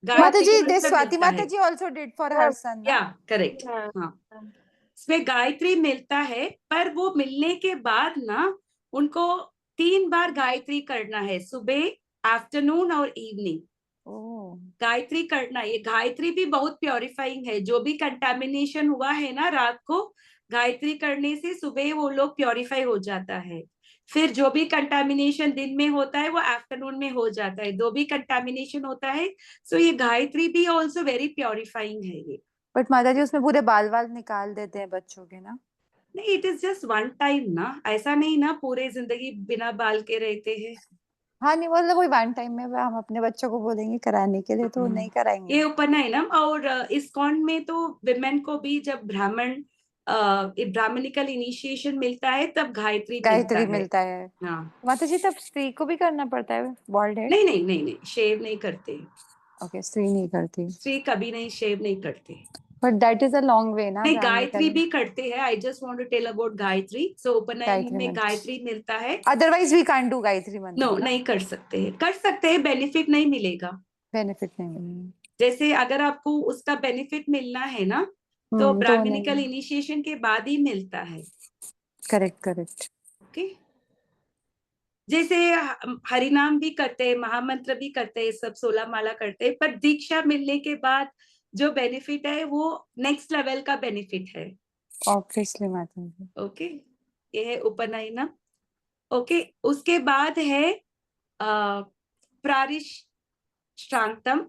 Speaker 3: माता
Speaker 1: गायत्री
Speaker 3: जी
Speaker 1: मंत्र
Speaker 3: स्वाति
Speaker 1: मिलता
Speaker 3: माता
Speaker 1: है।
Speaker 3: जी ऑल्सो डिड फॉर
Speaker 2: वो
Speaker 3: हर सन ना।
Speaker 1: या करेक्ट।
Speaker 2: हाँ,
Speaker 1: हाँ
Speaker 2: हाँ।
Speaker 1: इसमें गायत्री मिलता है, पर वो मिलने के बाद ना उनको 3 बार गायत्री करना है, सुबह, आफ्टरनून और इवनिंग।
Speaker 3: ओह,
Speaker 1: गायत्री करना, ये गायत्री भी बहुत प्योरिफाइंग है, जो भी कंटामिनेशन हुआ है ना रात को, गायत्री करने से सुबह वो लोग प्योरिफाई हो जाता है। फिर जो भी कंटामिनेशन दिन में होता है वो आफ्टरनून में हो जाता है, जो भी कंटामिनेशन होता है। सो ये गायत्री भी ऑल्सो वेरी प्योरिफाइंग है ये।
Speaker 3: बट माता जी उसमें पूरे बाल बाल निकाल देते हैं बच्चों के ना।
Speaker 1: नहीं, it is just one time ना, ऐसा नहीं ना पूरे जिंदगी बिना बाल के रहते हैं।
Speaker 3: हाँ नहीं, मतलब वही वन टाइम में हम अपने बच्चों को बोलेंगे कराने के लिए तो नहीं कराएंगे।
Speaker 1: ये उपनयनम। और इस्कॉन में तो विमेन को भी जब ब्राह्मणिकल इनिशिएशन मिलता है तब गायत्री मिलता
Speaker 3: गायत्री
Speaker 1: है।
Speaker 3: मिलता है।
Speaker 1: हाँ
Speaker 3: माता जी तब स्त्री को भी करना पड़ता है बॉल्ड हेड?
Speaker 1: नहीं नहीं नहीं नहीं, शेव नहीं करते,
Speaker 3: ओके, स्त्री नहीं करती।
Speaker 1: स्त्री कभी नहीं शेव नहीं करते।
Speaker 3: But that is a long way ना
Speaker 1: नहीं गायत्री
Speaker 3: ब्राह्मणिकल।
Speaker 1: भी करते हैं, I just want to tell about Gayatri. So Upanayan
Speaker 3: Gayatri
Speaker 1: में
Speaker 3: मंत्र,
Speaker 1: गायत्री मिलता है।
Speaker 3: Otherwise we can't do Gayatri
Speaker 1: no
Speaker 3: mantra ना।
Speaker 1: नहीं कर सकते हैं, कर सकते हैं, बेनिफिट नहीं मिलेगा।
Speaker 3: बेनिफिट नहीं मिलेगा।
Speaker 1: जैसे अगर आपको उसका बेनिफिट मिलना है ना, तो
Speaker 3: तो
Speaker 1: ब्राह्मणिकल
Speaker 3: नहीं।
Speaker 1: इनिशिएशन के बाद ही मिलता है।
Speaker 3: Correct correct.
Speaker 1: ओके, जैसे हरिनाम भी करते हैं, महामंत्र भी करते हैं, सब 16 माला करते हैं, पर दीक्षा मिलने के बाद जो बेनिफिट है वो नेक्स्ट लेवल का बेनिफिट है।
Speaker 3: ऑब्वियसली माता जी।
Speaker 1: ओके, ये है उपनयनम। ओके, उसके बाद है प्रारिश्रांतम,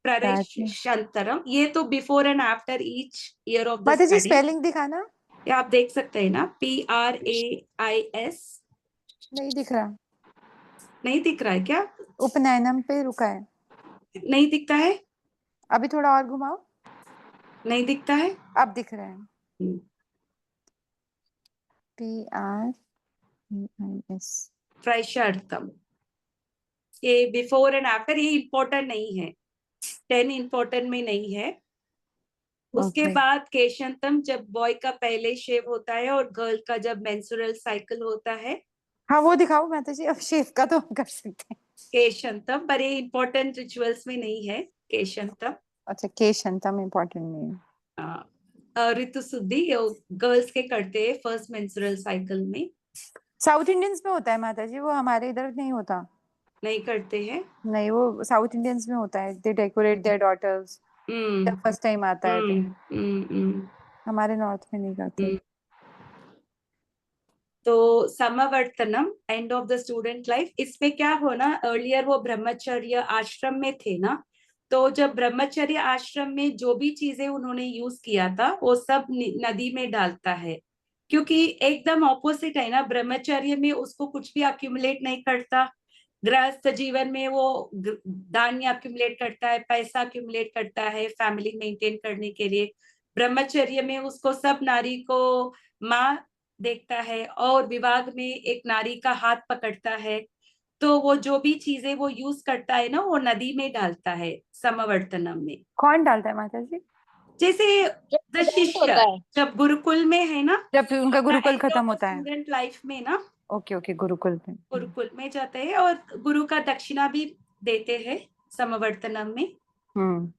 Speaker 3: प्रार्थना।
Speaker 1: प्ररिश्यंतरम। ये तो before and after each year of the
Speaker 3: माता जी
Speaker 1: स्टडी।
Speaker 3: स्पेलिंग दिखाना।
Speaker 1: ये आप देख सकते हैं ना, PRAIS।
Speaker 3: नहीं दिख रहा।
Speaker 1: नहीं दिख रहा है क्या?
Speaker 3: उपनयनम पे रुका है।
Speaker 1: नहीं दिखता है?
Speaker 3: अभी थोड़ा और घुमाओ।
Speaker 1: नहीं दिखता है।
Speaker 3: अब दिख रहा है। PRAIS।
Speaker 1: प्रायश्चार्थम, ये बिफोर एंड आफ्टर, ये इम्पोर्टेंट नहीं है, 10 इम्पोर्टेंट में नहीं है। उसके
Speaker 3: ओके।
Speaker 1: बाद केशंतम, जब बॉय का पहले शेव होता है और गर्ल का जब मेंस्ट्रुअल साइकिल होता है।
Speaker 3: हाँ वो दिखाओ माता जी, अब शेफ का तो हम कर सकते हैं।
Speaker 1: केशंतम, पर ये इम्पोर्टेंट रिचुअल्स में नहीं है केशंतम।
Speaker 3: अच्छा, केशंतम इम्पोर्टेंट नहीं है।
Speaker 1: ऋतु शुद्धि गर्ल्स के करते हैं फर्स्ट मेंस्ट्रुअल साइकिल में।
Speaker 3: साउथ इंडियंस में होता है माता जी, वो हमारे इधर नहीं होता।
Speaker 1: नहीं करते हैं।
Speaker 3: नहीं, वो साउथ इंडियंस में होता है, दे डेकोरेट देयर डॉटर्स
Speaker 1: हम्म
Speaker 3: जब फर्स्ट टाइम आता है तो।
Speaker 1: हम्म।
Speaker 3: हमारे नॉर्थ में नहीं करते।
Speaker 1: तो Samavartanam, end of the student life. इसमें क्या होना, अर्लियर वो ब्रह्मचर्य आश्रम में थे ना, तो जब ब्रह्मचर्य आश्रम में जो भी चीजें उन्होंने यूज किया था वो सब नदी में डालता है, क्योंकि एकदम ऑपोजिट है ना, ब्रह्मचर्य में उसको कुछ भी अक्यूमुलेट नहीं करता, गृहस्थ जीवन में वो धान्य अक्यूमुलेट करता है, पैसा अक्यूमुलेट करता है फैमिली मेंटेन करने के लिए। ब्रह्मचर्य में उसको सब नारी को माँ देखता है और विवाह में एक नारी का हाथ पकड़ता है, तो वो जो भी चीजें वो यूज करता है ना वो नदी में डालता है समवर्तनम में।
Speaker 3: कौन डालता है माता जी?
Speaker 1: जैसे
Speaker 2: जो
Speaker 1: द
Speaker 2: student
Speaker 1: शिष्य
Speaker 2: होता है।
Speaker 1: जब गुरुकुल में है ना,
Speaker 3: जब उनका गुरुकुल
Speaker 1: एंड
Speaker 3: खत्म
Speaker 1: ऑफ
Speaker 3: होता है।
Speaker 1: स्टूडेंट लाइफ में ना,
Speaker 3: ओके ओके, गुरुकुल में।
Speaker 1: गुरुकुल में जाते हैं और गुरु का दक्षिणा भी देते हैं समवर्तनम में।
Speaker 3: हम्म,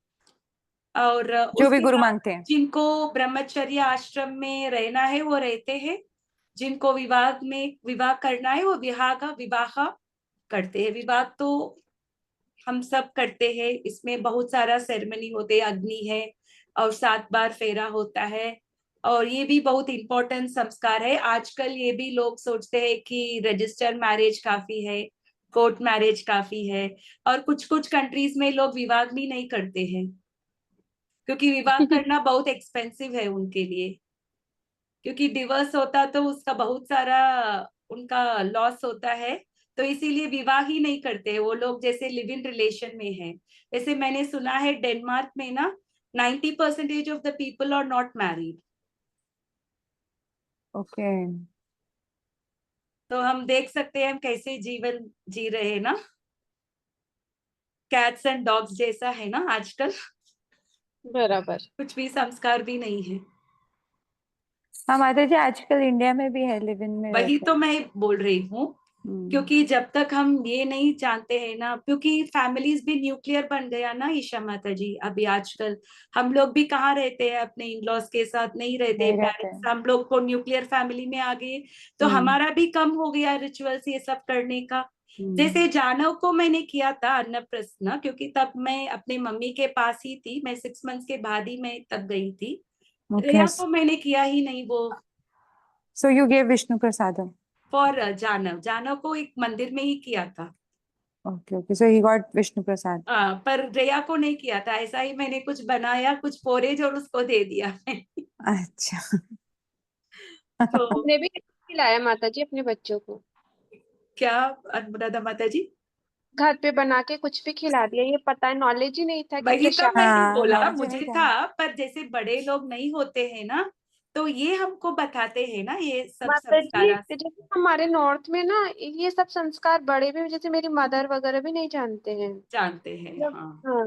Speaker 1: और
Speaker 3: जो भी
Speaker 1: उसके
Speaker 3: गुरु
Speaker 1: बाद
Speaker 3: मांगते हैं।
Speaker 1: जिनको ब्रह्मचर्य आश्रम में रहना है वो रहते हैं, जिनको विवाह करना है वो विवाह करते हैं। विवाह तो हम सब करते हैं, इसमें बहुत सारा सेरेमनी होते हैं, अग्नि है और 7 बार फेरा होता है, और ये भी बहुत इंपॉर्टेंट संस्कार है। आजकल ये भी लोग सोचते हैं कि रजिस्टर मैरिज काफी है, कोर्ट मैरिज काफी है, और कुछ कुछ कंट्रीज में लोग विवाह भी नहीं करते हैं क्योंकि विवाह करना बहुत एक्सपेंसिव है उनके लिए, क्योंकि डिवोर्स होता तो उसका बहुत सारा उनका लॉस होता है, तो इसीलिए विवाह ही नहीं करते वो लोग, जैसे लिव इन रिलेशन में है। जैसे मैंने सुना है डेनमार्क में ना 90% of the people are not married.
Speaker 3: Okay.
Speaker 1: तो हम देख सकते हैं हम कैसे जीवन जी रहे हैं ना, कैट्स एंड डॉग्स जैसा है ना आजकल,
Speaker 2: बराबर।
Speaker 1: कुछ भी संस्कार भी नहीं है।
Speaker 3: हाँ माता जी, आजकल इंडिया में भी है, लिव इन में
Speaker 1: वही
Speaker 3: रहते
Speaker 1: तो
Speaker 3: हैं।
Speaker 1: मैं बोल रही हूँ, क्योंकि जब तक हम ये नहीं जानते हैं ना, क्योंकि फैमिलीज भी न्यूक्लियर बन गया ना ईशा माता जी। अभी आजकल हम लोग भी कहाँ रहते हैं, अपने इन लॉज के साथ नहीं रहते,
Speaker 3: नहीं रहते
Speaker 1: पेरेंट्स
Speaker 3: हैं।
Speaker 1: हम लोग को न्यूक्लियर फैमिली में आ गए, तो हमारा भी कम हो गया रिचुअल्स ये सब करने का। जैसे जानव को मैंने किया था अन्नप्रश्न, क्योंकि तब मैं अपने मम्मी के पास ही थी, मैं 6 मंथ्स के बाद ही मैं तब गई थी।
Speaker 3: ओके,
Speaker 1: रिया को मैंने किया ही नहीं वो,
Speaker 3: so you give Vishnu prasadam.
Speaker 1: For Janav, Janav को एक मंदिर में ही किया था।
Speaker 3: Okay okay, so he got Vishnu prasad.
Speaker 1: पर रेया को नहीं किया था, ऐसा ही मैंने कुछ बनाया, कुछ पोरेज और उसको दे दिया
Speaker 3: अच्छा।
Speaker 1: तो
Speaker 2: हमने भी खिलाया माता जी अपने बच्चों को,
Speaker 1: क्या अनुराधा माता जी?
Speaker 2: घर पे बना के कुछ भी खिला दिया। ये पता है, नॉलेज ही नहीं था कि
Speaker 1: वही तो
Speaker 2: प्रसाद।
Speaker 1: मैंने
Speaker 3: हाँ,
Speaker 1: बोला,
Speaker 3: नॉलेज नहीं
Speaker 1: मुझे
Speaker 3: था।
Speaker 1: था, पर जैसे बड़े लोग नहीं होते हैं ना, तो ये हमको बताते हैं ना ये सब
Speaker 2: माता जी
Speaker 1: संस्कार।
Speaker 2: जैसे हमारे नॉर्थ में ना ये सब संस्कार बड़े भी, जैसे मेरी मदर वगैरह भी नहीं जानते हैं।
Speaker 1: जानते हैं,
Speaker 2: मतलब
Speaker 1: हाँ।
Speaker 2: हाँ,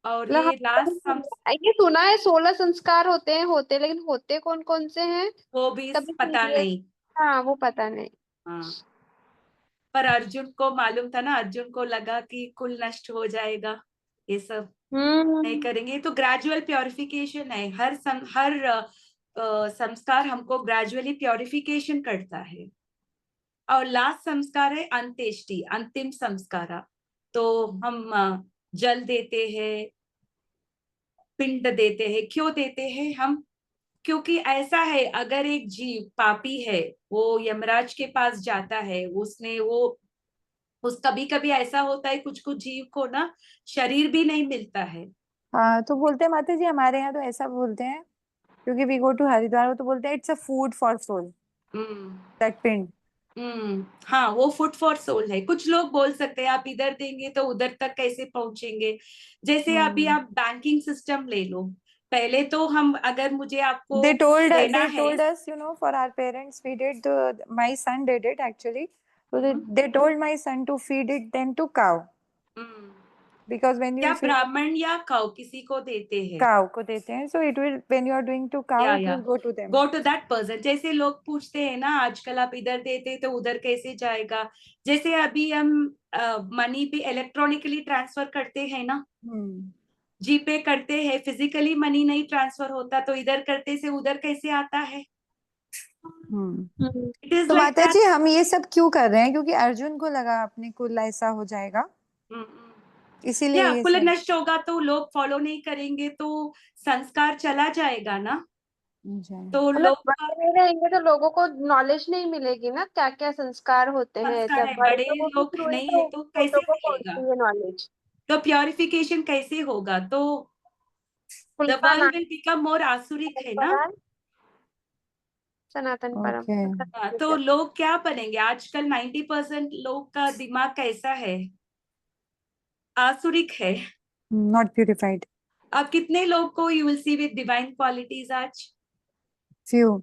Speaker 1: और
Speaker 2: मतलब
Speaker 1: ये लास्ट
Speaker 2: ये सुना है 16 संस्कार होते हैं, लेकिन होते कौन कौन से हैं
Speaker 1: वो भी
Speaker 2: कभी
Speaker 1: पता
Speaker 2: सीरियस।
Speaker 1: नहीं।
Speaker 2: हाँ, वो पता नहीं।
Speaker 1: हाँ, पर अर्जुन को मालूम था ना, अर्जुन को लगा कि कुल नष्ट हो जाएगा, ये सब नहीं
Speaker 2: हम्म।
Speaker 1: करेंगे। तो ग्रेजुअल प्योरिफिकेशन है, हर संस्कार हमको ग्रेजुअली प्योरिफिकेशन करता है। और लास्ट संस्कार है अंत्येष्टि, अंतिम संस्कार। तो हम जल देते हैं, पिंड देते हैं। क्यों देते हैं हम? क्योंकि ऐसा है, अगर एक जीव पापी है, वो यमराज के पास जाता है, उसने वो उस कभी कभी ऐसा होता है कुछ कुछ जीव को ना शरीर भी नहीं मिलता है।
Speaker 3: हाँ, तो बोलते हैं माता जी, हमारे यहाँ तो ऐसा बोलते हैं, क्योंकि वी गो टू हरिद्वार, वो तो बोलते हैं it's a food for soul,
Speaker 1: hmm.
Speaker 3: That पिंड।
Speaker 1: हाँ, वो फूड फॉर सोल है। कुछ लोग बोल सकते हैं आप इधर देंगे तो उधर तक कैसे पहुंचेंगे। जैसे अभी
Speaker 3: हम्म,
Speaker 1: आप बैंकिंग सिस्टम ले लो, पहले तो हम, अगर मुझे आपको
Speaker 3: they told us,
Speaker 1: देना है।
Speaker 3: for our parents, we did my son did it actually. So
Speaker 1: hmm,
Speaker 3: they told my son to feed it then to cow,
Speaker 1: hmm,
Speaker 3: because when you
Speaker 1: क्या
Speaker 3: will feed
Speaker 1: ब्राह्मण या काऊ किसी को देते हैं?
Speaker 3: cow को देते हैं, so it will, when you are doing to cow, it
Speaker 1: या
Speaker 3: will go to them.
Speaker 1: Go to that person. जैसे लोग पूछते हैं ना आजकल, आप इधर देते तो उधर कैसे जाएगा। जैसे अभी हम मनी भी इलेक्ट्रॉनिकली ट्रांसफर करते हैं ना,
Speaker 3: हम्म
Speaker 1: जीपे करते हैं, फिजिकली मनी नहीं ट्रांसफर होता, तो इधर करते से उधर कैसे आता है?
Speaker 3: हम्म।
Speaker 1: इट इज
Speaker 3: तो
Speaker 1: लाइक
Speaker 3: माता
Speaker 1: दैट।
Speaker 3: जी, हम ये सब क्यों कर रहे हैं? क्योंकि अर्जुन को लगा अपने कुल ऐसा हो जाएगा, इसीलिए
Speaker 1: या
Speaker 3: ये
Speaker 1: कुल
Speaker 3: सब
Speaker 1: नष्ट होगा तो लोग फॉलो नहीं करेंगे, तो संस्कार चला जाएगा ना,
Speaker 3: हो जाए।
Speaker 1: तो
Speaker 2: मतलब
Speaker 1: लोग का
Speaker 2: बड़े नहीं रहेंगे तो लोगों को नॉलेज नहीं मिलेगी ना, क्या क्या संस्कार होते हैं।
Speaker 1: संस्कार
Speaker 2: जब
Speaker 1: है,
Speaker 2: बड़े
Speaker 1: बड़े
Speaker 2: लोगों के
Speaker 1: लोग
Speaker 2: थ्रू ही
Speaker 1: नहीं
Speaker 2: तो
Speaker 1: है तो कैसे
Speaker 2: छोटों को
Speaker 1: मिलेगा?
Speaker 2: पहुंचती है नॉलेज।
Speaker 1: तो प्योरिफिकेशन कैसे होगा? तो द
Speaker 2: खुलता ना
Speaker 1: वर्ल्ड विल बिकम मोर आसुरिक है ना।
Speaker 2: परंपरा, सनातन
Speaker 3: ओके।
Speaker 2: परंपरा।
Speaker 1: तो लोग क्या बनेंगे? आजकल 90% लोग का दिमाग कैसा है? आसुरिक है।
Speaker 3: Not purified.
Speaker 1: आप कितने लोग को you will see with divine qualities आज?
Speaker 3: फ्यू।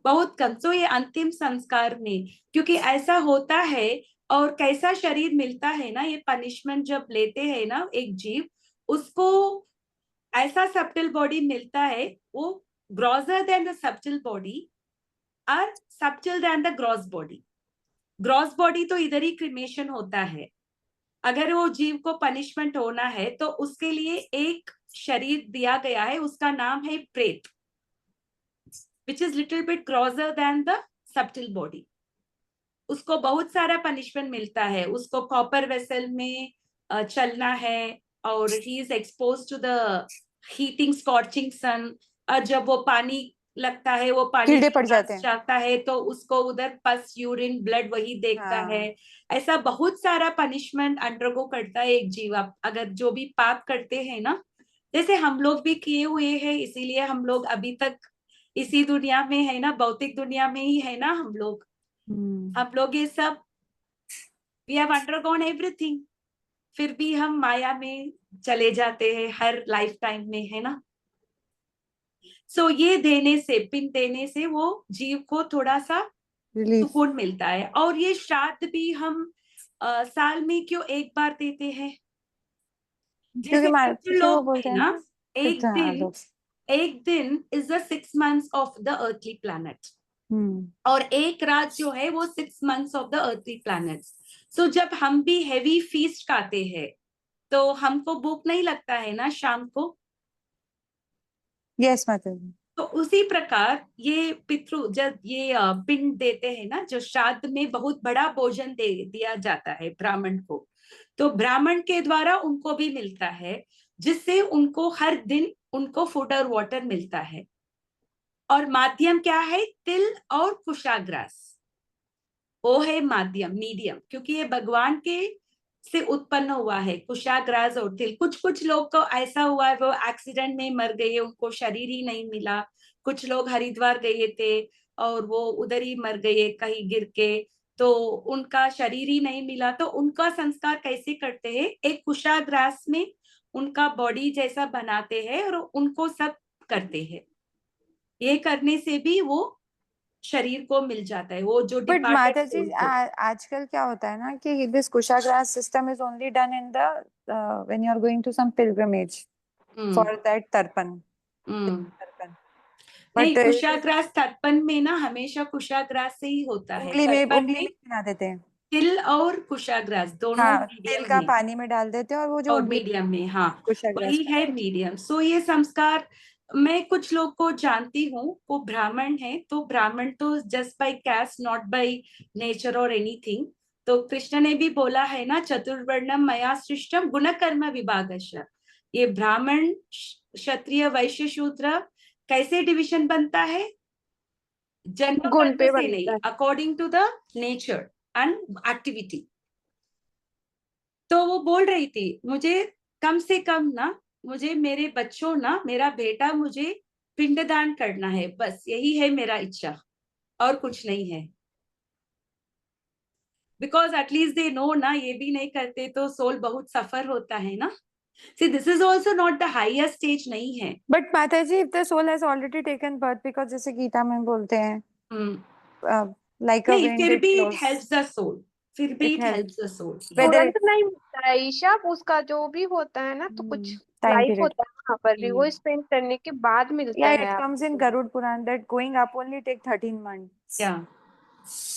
Speaker 1: बहुत कम। तो ये अंतिम संस्कार में, क्योंकि ऐसा होता है, और कैसा शरीर मिलता है ना, ये पनिशमेंट जब लेते हैं ना एक जीव, उसको ऐसा सब्टिल बॉडी मिलता है, वो grosser than the subtle body और subtle than the gross body. Gross body तो इधर ही क्रिमेशन होता है। अगर वो जीव को पनिशमेंट होना है तो उसके लिए एक शरीर दिया गया है, उसका नाम है प्रेत, which is little bit grosser than the subtle body. उसको बहुत सारा पनिशमेंट मिलता है, उसको कॉपर वेसल में चलना है, और he is expose to the heating scorching sun. और जब वो पानी लगता है, वो पानी
Speaker 3: कीड़े पड़ जाते हैं।
Speaker 1: जाता है, तो उसको उधर पस, यूरिन, ब्लड वही देखता है। ऐसा बहुत सारा पनिशमेंट अंडरगो करता है एक जीव। अगर जो भी पाप करते हैं ना, जैसे हम लोग भी किए हुए हैं, इसीलिए हम लोग अभी तक इसी दुनिया में है ना, भौतिक दुनिया में ही है ना हम लोग। हम लोग ये सब, वी हैव अंडरगॉन एवरीथिंग, फिर भी हम माया में चले जाते हैं हर लाइफ टाइम में, है ना। सो ये देने से, पिन देने से वो जीव को थोड़ा सा सुकून मिलता है। और ये श्राद्ध भी हम साल में क्यों एक बार देते हैं? जैसे कुछ लोग
Speaker 3: बोलते हैं ना,
Speaker 1: एक दिन is the 6 months of the earthly planet, और एक रात जो है वो 6 months of the earthly planet. So जब हम भी हेवी फीस्ट खाते हैं तो हमको भूख नहीं लगता है ना शाम को।
Speaker 3: यस माताजी।
Speaker 1: तो उसी प्रकार ये पितृ जब ये पिंड देते हैं ना, जो श्राद्ध में बहुत बड़ा भोजन दिया जाता है ब्राह्मण को, तो ब्राह्मण के द्वारा उनको भी मिलता है, जिससे उनको हर दिन उनको फूड और वाटर मिलता है। और माध्यम क्या है? तिल और कुशाग्रास, वो है माध्यम, मीडियम, क्योंकि ये भगवान के से उत्पन्न हुआ है, कुशाग्रास और तिल। कुछ कुछ लोग को ऐसा हुआ है, वो एक्सीडेंट में मर गए, उनको शरीर ही नहीं मिला। कुछ लोग हरिद्वार गए थे और वो उधर ही मर गए कहीं गिर के, तो उनका शरीर ही नहीं मिला। तो उनका संस्कार कैसे करते हैं? एक कुशाग्रास में उनका बॉडी जैसा बनाते हैं और उनको सब करते हैं। ये करने से भी वो शरीर को मिल जाता है, वो जो
Speaker 3: बट माता जी आजकल क्या होता है ना कि this kusha grass system is only done in the when you are going to some pilgrimage for that tarpan.
Speaker 1: नहीं, कुशाग्रास तर्पण में ना हमेशा कुशाग्रास से ही होता है।
Speaker 3: उंगली में बना देते हैं
Speaker 1: तिल और कुशाग्रास दोनों।
Speaker 3: हाँ, तिल का पानी में डाल देते हैं और वो जो
Speaker 1: मीडियम में, हाँ वही है मीडियम। सो ये संस्कार मैं कुछ लोग को जानती हूँ, वो ब्राह्मण है, तो ब्राह्मण तो just by caste, not by nature और एनीथिंग। तो कृष्ण ने भी बोला है ना, चतुर्वर्णम मया सृष्टम गुण कर्म विभागश। ये ब्राह्मण, क्षत्रिय, वैश्य, शूद्र कैसे डिविजन बनता है? जन्म कर्म से नहीं, according to the nature and activity. तो वो बोल रही थी, मुझे कम से कम ना, मुझे मेरे बच्चों ना, मेरा बेटा मुझे पिंडदान करना है, बस यही है मेरा इच्छा, और कुछ नहीं है। बिकॉज एटलीस्ट दे नो ना, ये भी नहीं करते तो सोल बहुत सफर होता है ना। See, this is also not the highest stage नहीं है।
Speaker 3: But माताजी, if the soul has already taken birth, because जैसे गीता में बोलते हैं, like a wind,
Speaker 1: फिर भी it helps the soul, फिर भी it helps the soul।
Speaker 2: तुरंत नहीं मिलता है ईशा, उसका जो भी होता है ना, तो कुछ लाइफ होता है वहाँ पर भी, वो स्पेंड करने के बाद मिलता है।
Speaker 3: Yeah, it comes in Garud Puran that going up only take 13 months।
Speaker 1: Yeah,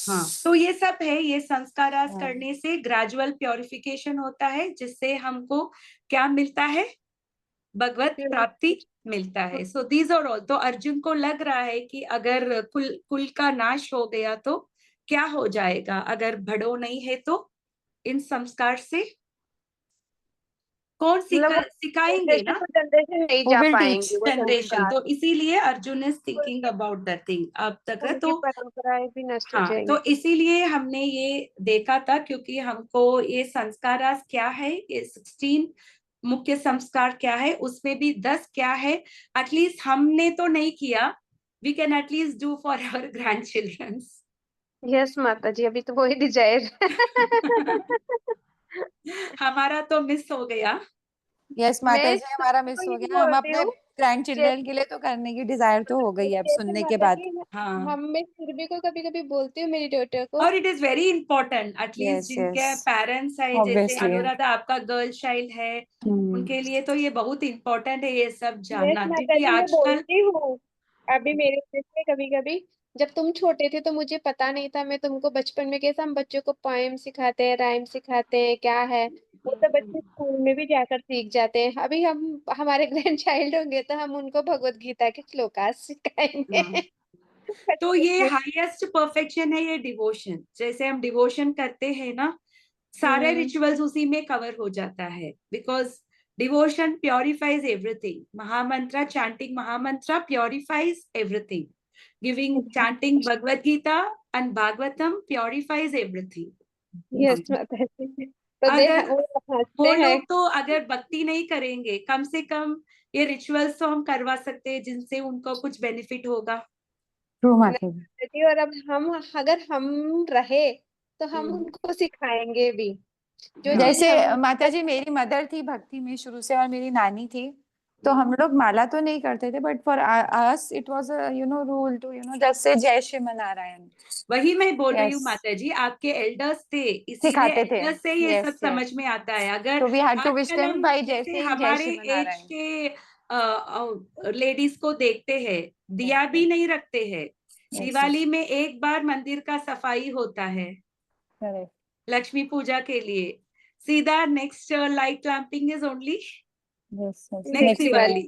Speaker 1: हाँ। तो ये सब है, ये संस्कार करने से ग्रेजुअल प्योरिफिकेशन होता है, जिससे हमको क्या मिलता है? भगवत प्राप्ति मिलता है। So these are all. तो अर्जुन को लग रहा है कि अगर कुल का नाश हो गया तो क्या हो जाएगा? अगर भड़ो नहीं है तो इन संस्कार से कौन सिखाएंगे ना,
Speaker 2: जनरेशन नहीं जा पाएंगे वो
Speaker 1: जनरेशन। तो इसीलिए Arjun is thinking about that thing अब तक। तो
Speaker 2: परंपराएं भी नष्ट हो
Speaker 1: हाँ,
Speaker 2: जाएंगी।
Speaker 1: तो इसीलिए हमने ये देखा था, क्योंकि हमको ये संस्कार क्या है, ये 16 मुख्य संस्कार क्या है, उसमें भी 10 क्या है, एटलीस्ट हमने तो नहीं किया, we can at least do for our grand childrens.
Speaker 2: Yes माता जी, अभी तो वही डिजायर
Speaker 1: हमारा तो मिस हो गया,
Speaker 3: यस माता
Speaker 2: मैं
Speaker 3: जी, हमारा
Speaker 2: तो
Speaker 3: मिस हो
Speaker 2: यही
Speaker 3: गया। हम
Speaker 2: बोलती
Speaker 3: अपने
Speaker 2: हूँ,
Speaker 3: ग्रैंड चिल्ड्रन के लिए तो करने की डिजायर तो हो गई है अब
Speaker 2: जैसे
Speaker 3: सुनने के
Speaker 2: माता
Speaker 3: बाद।
Speaker 2: जी
Speaker 1: हाँ,
Speaker 2: मैं फिर भी को कभी कभी बोलती हूँ मेरी डॉटर को।
Speaker 1: और it is very important, at least
Speaker 3: yes
Speaker 1: जिनके
Speaker 3: यस
Speaker 1: पेरेंट्स है, जैसे
Speaker 3: ऑब्वियसली।
Speaker 1: अनुराधा आपका गर्ल चाइल्ड है, उनके लिए तो ये बहुत इंपॉर्टेंट है ये सब
Speaker 2: यस
Speaker 1: जानना,
Speaker 2: माता
Speaker 1: क्योंकि
Speaker 2: जी, मैं
Speaker 1: आजकल
Speaker 2: बोलती हूँ अभी मेरे जैसे कभी कभी, जब तुम छोटे थे तो मुझे पता नहीं था, मैं तुमको बचपन में कैसे हम बच्चों को पोएम सिखाते हैं, राइम सिखाते हैं, क्या है वो सब बच्चे स्कूल में भी जाकर सीख जाते हैं। अभी हम हमारे ग्रैंड चाइल्ड होंगे तो हम उनको भगवत गीता के श्लोकास
Speaker 1: हाँ,
Speaker 2: सिखाएंगे।
Speaker 1: तो ये हाईएस्ट परफेक्शन है, ये डिवोशन। जैसे हम डिवोशन करते हैं ना, सारे रिचुअल्स उसी में कवर हो जाता है, because devotion purifies everything. Mahamantra, chanting Mahamantra purifies everything. Giving, chanting Bhagavad Gita and Bhagavatam purifies
Speaker 2: yes
Speaker 1: everything.
Speaker 2: Mata ji, तो
Speaker 1: अगर
Speaker 2: वो
Speaker 1: वो
Speaker 2: हंसते हैं।
Speaker 1: लोग तो अगर भक्ति नहीं करेंगे, कम से कम ये रिचुअल्स तो हम करवा सकते हैं जिनसे उनको कुछ बेनिफिट होगा।
Speaker 3: ट्रू
Speaker 2: नहीं
Speaker 3: माता जी।
Speaker 2: माता जी, और अब हम अगर हम रहे तो हम उनको सिखाएंगे भी जो
Speaker 1: हाँ,
Speaker 2: चीज
Speaker 3: जैसे
Speaker 2: हम।
Speaker 3: माता जी मेरी मदर थी भक्ति में शुरू से और मेरी नानी थी, तो हम लोग माला तो नहीं करते थे, but for us it was rule to जैसे जय श्री नारायण।
Speaker 1: वही मैं बोल रही हूँ
Speaker 3: यस,
Speaker 1: माता जी, आपके एल्डर्स थे, इसीलिए
Speaker 3: सिखाते थे।
Speaker 1: एल्डर्स से ये सब
Speaker 3: यस
Speaker 1: समझ
Speaker 3: यस,
Speaker 1: में आता है। अगर
Speaker 3: तो वी हैड टू विश
Speaker 1: आजकल
Speaker 3: देम
Speaker 1: हम
Speaker 3: बाय जय
Speaker 1: जैसे
Speaker 3: सिंह जय
Speaker 1: हमारे
Speaker 3: श्री
Speaker 1: एज
Speaker 3: नारायण।
Speaker 1: के लेडीज को देखते हैं,
Speaker 3: यस
Speaker 1: दिया भी नहीं रखते हैं।
Speaker 3: यस यस,
Speaker 1: दिवाली में एक बार मंदिर का सफाई होता है
Speaker 3: करेक्ट।
Speaker 1: लक्ष्मी पूजा के लिए, सीधा next light lamping is only
Speaker 3: yes yes,
Speaker 1: next
Speaker 3: next year.
Speaker 1: Diwali,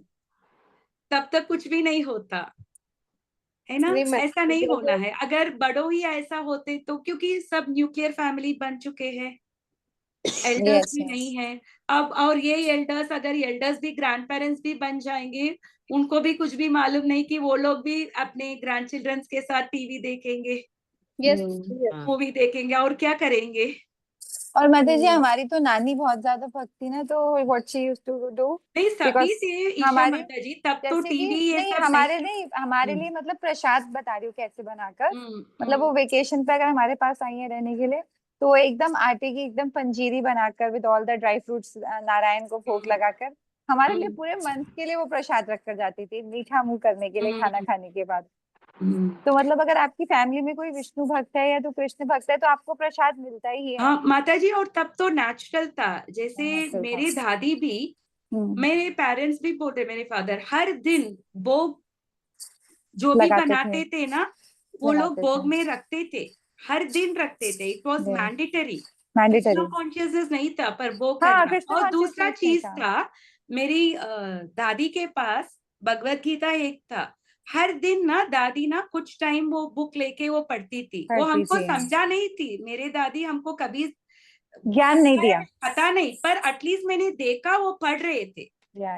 Speaker 1: तब तक कुछ भी नहीं होता है ना।
Speaker 2: नहीं
Speaker 1: ऐसा
Speaker 2: माता
Speaker 1: नहीं
Speaker 2: जी,
Speaker 1: होना है। अगर बड़ों ही ऐसा होते तो, क्योंकि सब न्यूक्लियर फैमिली बन चुके हैं, एल्डर्स
Speaker 3: यस
Speaker 1: भी
Speaker 3: यस,
Speaker 1: नहीं है अब। और ये एल्डर्स, अगर एल्डर्स भी ग्रैंड पेरेंट्स भी बन जाएंगे, उनको भी कुछ भी मालूम नहीं कि वो लोग भी अपने ग्रैंड चिल्ड्रन के साथ टीवी देखेंगे,
Speaker 2: यस
Speaker 1: मूवी देखेंगे, और क्या करेंगे।
Speaker 3: और माता जी हमारी तो नानी बहुत ज्यादा भक्त थी ना, तो what she used to do,
Speaker 1: नहीं, सभी
Speaker 3: बिकॉज
Speaker 1: थे ईशा
Speaker 3: हमारी,
Speaker 1: माता जी, तब तो
Speaker 3: जैसे कि
Speaker 1: टीवी ये
Speaker 3: नहीं
Speaker 1: सब नहीं
Speaker 3: हमारे
Speaker 1: था।
Speaker 3: नहीं हमारे
Speaker 1: हम्म,
Speaker 3: लिए मतलब प्रसाद बता रही हूँ कैसे बनाकर, मतलब
Speaker 1: हम्म,
Speaker 3: वो वेकेशन पे अगर हमारे पास आई है रहने के लिए, तो वो एकदम आटे की एकदम पंजीरी बनाकर with all the dry fruits Narayan को भोग
Speaker 1: हम्म,
Speaker 3: लगाकर हमारे लिए
Speaker 1: हम्म,
Speaker 3: पूरे मंथ के लिए वो प्रसाद रख कर जाती थी, मीठा मुंह करने के लिए खाना
Speaker 1: हम्म,
Speaker 3: खाने के बाद।
Speaker 1: हम्म।
Speaker 3: तो मतलब अगर आपकी फैमिली में कोई विष्णु भक्त है या तो कृष्ण भक्त है तो आपको प्रसाद मिलता ही है।
Speaker 1: हाँ माता जी, और तब तो नेचुरल था। जैसे
Speaker 3: ऐसा था।
Speaker 1: मेरी दादी भी,
Speaker 3: हम्म,
Speaker 1: मेरे पेरेंट्स भी बोलते, मेरे फादर हर दिन भोग जो भी
Speaker 3: लगाते थे,
Speaker 1: बनाते थे ना, वो लोग
Speaker 3: बनाते थे।
Speaker 1: भोग में रखते थे, हर दिन रखते थे। It was mandatory. Krishna
Speaker 3: mandatory.
Speaker 1: Consciousness नहीं था, पर भोग
Speaker 3: हाँ,
Speaker 1: करना।
Speaker 3: कृष्ण
Speaker 1: और दूसरा
Speaker 3: कॉन्शियसनेस नहीं
Speaker 1: चीज
Speaker 3: था।
Speaker 1: था, मेरी दादी के पास भगवत गीता एक था। हर दिन ना दादी ना कुछ टाइम वो बुक लेके वो पढ़ती थी। वो
Speaker 3: पढ़ती
Speaker 1: हमको
Speaker 3: थी,
Speaker 1: समझा नहीं थी, मेरे दादी हमको कभी
Speaker 3: ज्ञान नहीं दिया।
Speaker 1: पता नहीं, पर एटलीस्ट मैंने देखा वो पढ़ रहे थे।
Speaker 3: या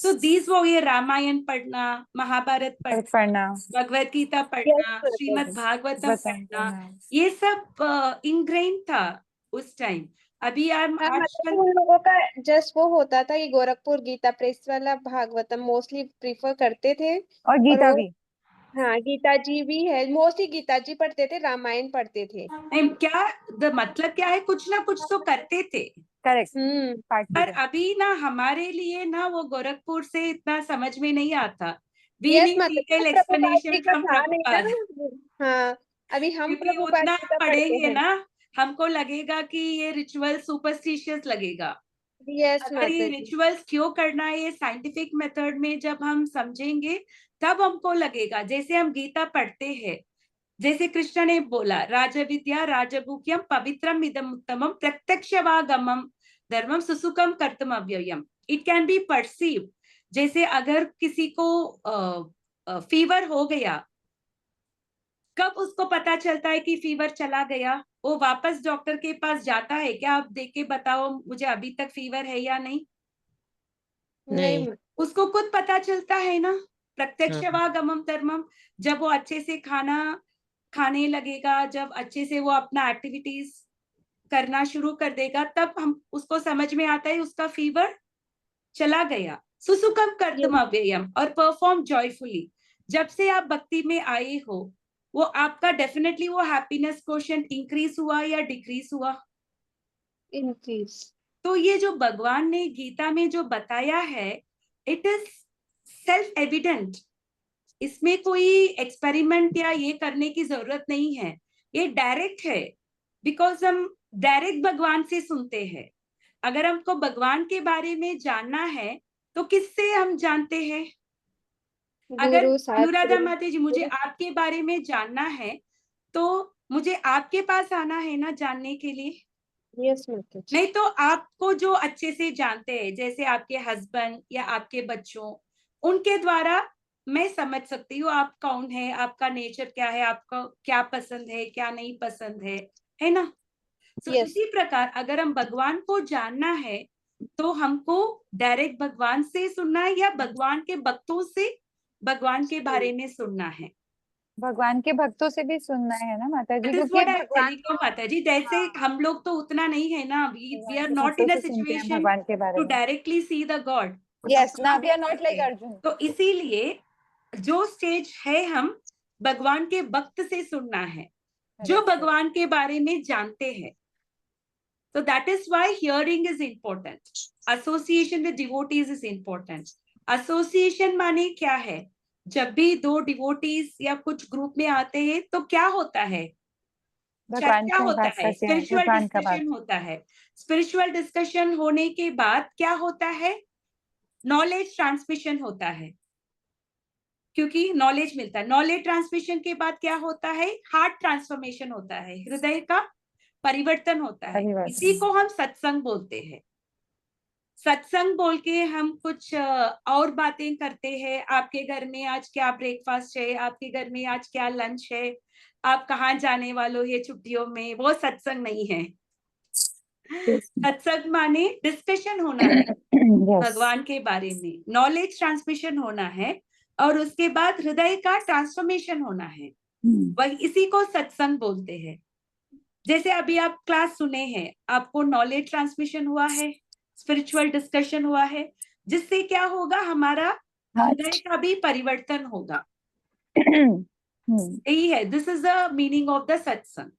Speaker 1: तो दीज वो, ये रामायण पढ़ना, महाभारत पढ़ना,
Speaker 3: पढ़ना,
Speaker 1: भगवत गीता
Speaker 2: यस
Speaker 1: पढ़ना,
Speaker 2: माता
Speaker 1: श्रीमद्
Speaker 2: जी।
Speaker 1: भागवतम
Speaker 3: वतन
Speaker 1: पढ़ना,
Speaker 3: पढ़ना।
Speaker 1: ये सब इनग्रेन था उस टाइम। अभी हम
Speaker 2: हाँ मतलब
Speaker 1: आजकल,
Speaker 2: उन लोगों का जस्ट वो होता था कि गोरखपुर गीता प्रेस वाला भागवतम मोस्टली प्रीफर करते थे।
Speaker 3: और
Speaker 2: और
Speaker 3: गीता
Speaker 2: वो,
Speaker 3: भी।
Speaker 2: हाँ गीता जी भी है, मोस्टली गीता जी पढ़ते थे, रामायण पढ़ते थे।
Speaker 1: क्या मतलब क्या है, कुछ ना कुछ तो करते थे।
Speaker 3: करेक्ट,
Speaker 2: हम्म।
Speaker 3: पार्ट
Speaker 1: पर
Speaker 3: टू।
Speaker 1: अभी ना हमारे लिए ना वो गोरखपुर से इतना समझ में नहीं आता। वी
Speaker 2: यस
Speaker 1: नीड
Speaker 2: मतलब तो
Speaker 1: डिटेल
Speaker 2: प्रभुपाद जी
Speaker 1: एक्सप्लेनेशन
Speaker 2: का
Speaker 1: फ्रॉम
Speaker 2: था नहीं
Speaker 1: प्रभुपाद,
Speaker 2: ना। हाँ, अभी हम
Speaker 1: क्योंकि
Speaker 2: प्रभुपाद
Speaker 1: उतना
Speaker 2: जी का पढ़ते
Speaker 1: पढ़ेंगे
Speaker 2: हैं।
Speaker 1: ना, हमको लगेगा कि ये रिचुअल सुपरस्टिशियस लगेगा।
Speaker 2: यस
Speaker 1: अगर ये
Speaker 2: माता जी।
Speaker 1: रिचुअल्स क्यों करना है, ये साइंटिफिक मेथड में जब हम समझेंगे, तब हमको लगेगा। जैसे हम गीता पढ़ते हैं, जैसे कृष्ण ने बोला, राजविद्या राजभुक्यम पवित्रम इदम उत्तमम प्रत्यक्षवागमम धर्मम सुसुखम कर्तुम अव्ययम। It can be perceive. जैसे अगर किसी को फीवर हो गया, कब उसको पता चलता है कि फीवर चला गया? वो वापस डॉक्टर के पास जाता है क्या, आप देख के बताओ मुझे अभी तक फीवर है या नहीं?
Speaker 2: नहीं।
Speaker 4: नहीं।
Speaker 1: उसको खुद पता चलता है ना।
Speaker 4: हाँ,
Speaker 1: प्रत्यक्षवागमम धर्मम। जब वो अच्छे से खाना खाने लगेगा, जब अच्छे से वो अपना एक्टिविटीज करना शुरू कर देगा, तब हम उसको समझ में आता है उसका फीवर चला गया। सुसुखम
Speaker 2: यस।
Speaker 1: कर्तुम अव्ययम, और परफॉर्म जॉयफुली। जब से आप भक्ति में आए हो, वो आपका डेफिनेटली वो हैप्पीनेस क्वोशिएंट इंक्रीज हुआ या डिक्रीज हुआ?
Speaker 2: इंक्रीज।
Speaker 1: तो ये जो भगवान ने गीता में जो बताया है, इट इज सेल्फ एविडेंट, इसमें कोई एक्सपेरिमेंट या ये करने की जरूरत नहीं है, ये डायरेक्ट है, बिकॉज हम डायरेक्ट भगवान से सुनते हैं। अगर हमको भगवान के बारे में जानना है तो किससे हम जानते हैं? अगर
Speaker 2: गुरु
Speaker 1: अनुराधा
Speaker 2: शास्त्री।
Speaker 1: माता जी मुझे आपके बारे में जानना है तो मुझे आपके पास आना है ना जानने के लिए।
Speaker 2: यस माता जी।
Speaker 1: नहीं तो आपको जो अच्छे से जानते हैं, जैसे आपके हस्बैंड या आपके बच्चों, उनके द्वारा मैं समझ सकती हूँ आप कौन है, आपका नेचर क्या है, आपको क्या पसंद है क्या नहीं पसंद है ना। तो
Speaker 2: Yes.
Speaker 1: इसी प्रकार अगर हम भगवान को जानना है तो हमको डायरेक्ट भगवान से सुनना है या भगवान के भक्तों से भगवान के बारे में सुनना है?
Speaker 3: भगवान के भक्तों से भी सुनना है ना माता जी,
Speaker 1: That is
Speaker 3: क्योंकि
Speaker 1: what I am
Speaker 3: भगवान
Speaker 1: telling you, माता जी। जैसे हम लोग तो उतना नहीं है ना, we are not
Speaker 3: भक्तों
Speaker 1: in a
Speaker 3: से सुनते हैं
Speaker 1: situation
Speaker 3: भगवान के बारे
Speaker 1: to
Speaker 3: में।
Speaker 1: directly see the God.
Speaker 3: Yes ना, we are not like Arjun.
Speaker 1: तो इसीलिए जो स्टेज है हम भगवान के भक्त से सुनना है, जो भगवान के बारे में जानते हैं। So that is why hearing is important. Association with devotees is important. Association माने क्या है? जब भी दो डिवोटीज या कुछ ग्रुप में आते हैं तो क्या होता है?
Speaker 3: भगवान
Speaker 1: चर्चा
Speaker 3: की
Speaker 1: होता
Speaker 3: बात
Speaker 1: है,
Speaker 3: करते हैं,
Speaker 1: स्पिरिचुअल
Speaker 3: भगवान का बात।
Speaker 1: डिस्कशन होता है। स्पिरिचुअल डिस्कशन होने के बाद क्या होता है? नॉलेज ट्रांसमिशन होता है, क्योंकि नॉलेज मिलता है। नॉलेज ट्रांसमिशन के बाद क्या होता है? हार्ट ट्रांसफॉर्मेशन होता है, हृदय का परिवर्तन होता है। इसी को हम सत्संग बोलते हैं। सत्संग बोल के हम कुछ और बातें करते हैं। आपके घर में आज क्या ब्रेकफास्ट है, आपके घर में आज क्या लंच है, आप कहाँ जाने वाले हो ये छुट्टियों में, वो सत्संग नहीं है। सत्संग माने डिस्कशन होना है भगवान के बारे में, नॉलेज ट्रांसमिशन होना है, और उसके बाद हृदय का ट्रांसफॉर्मेशन होना है। वही इसी को सत्संग बोलते हैं। जैसे अभी आप क्लास सुने हैं, आपको नॉलेज ट्रांसमिशन हुआ है, स्पिरिचुअल डिस्कशन हुआ है, जिससे क्या होगा? हमारा हृदय का भी परिवर्तन होगा। यही है, this is the meaning of the सत्संग।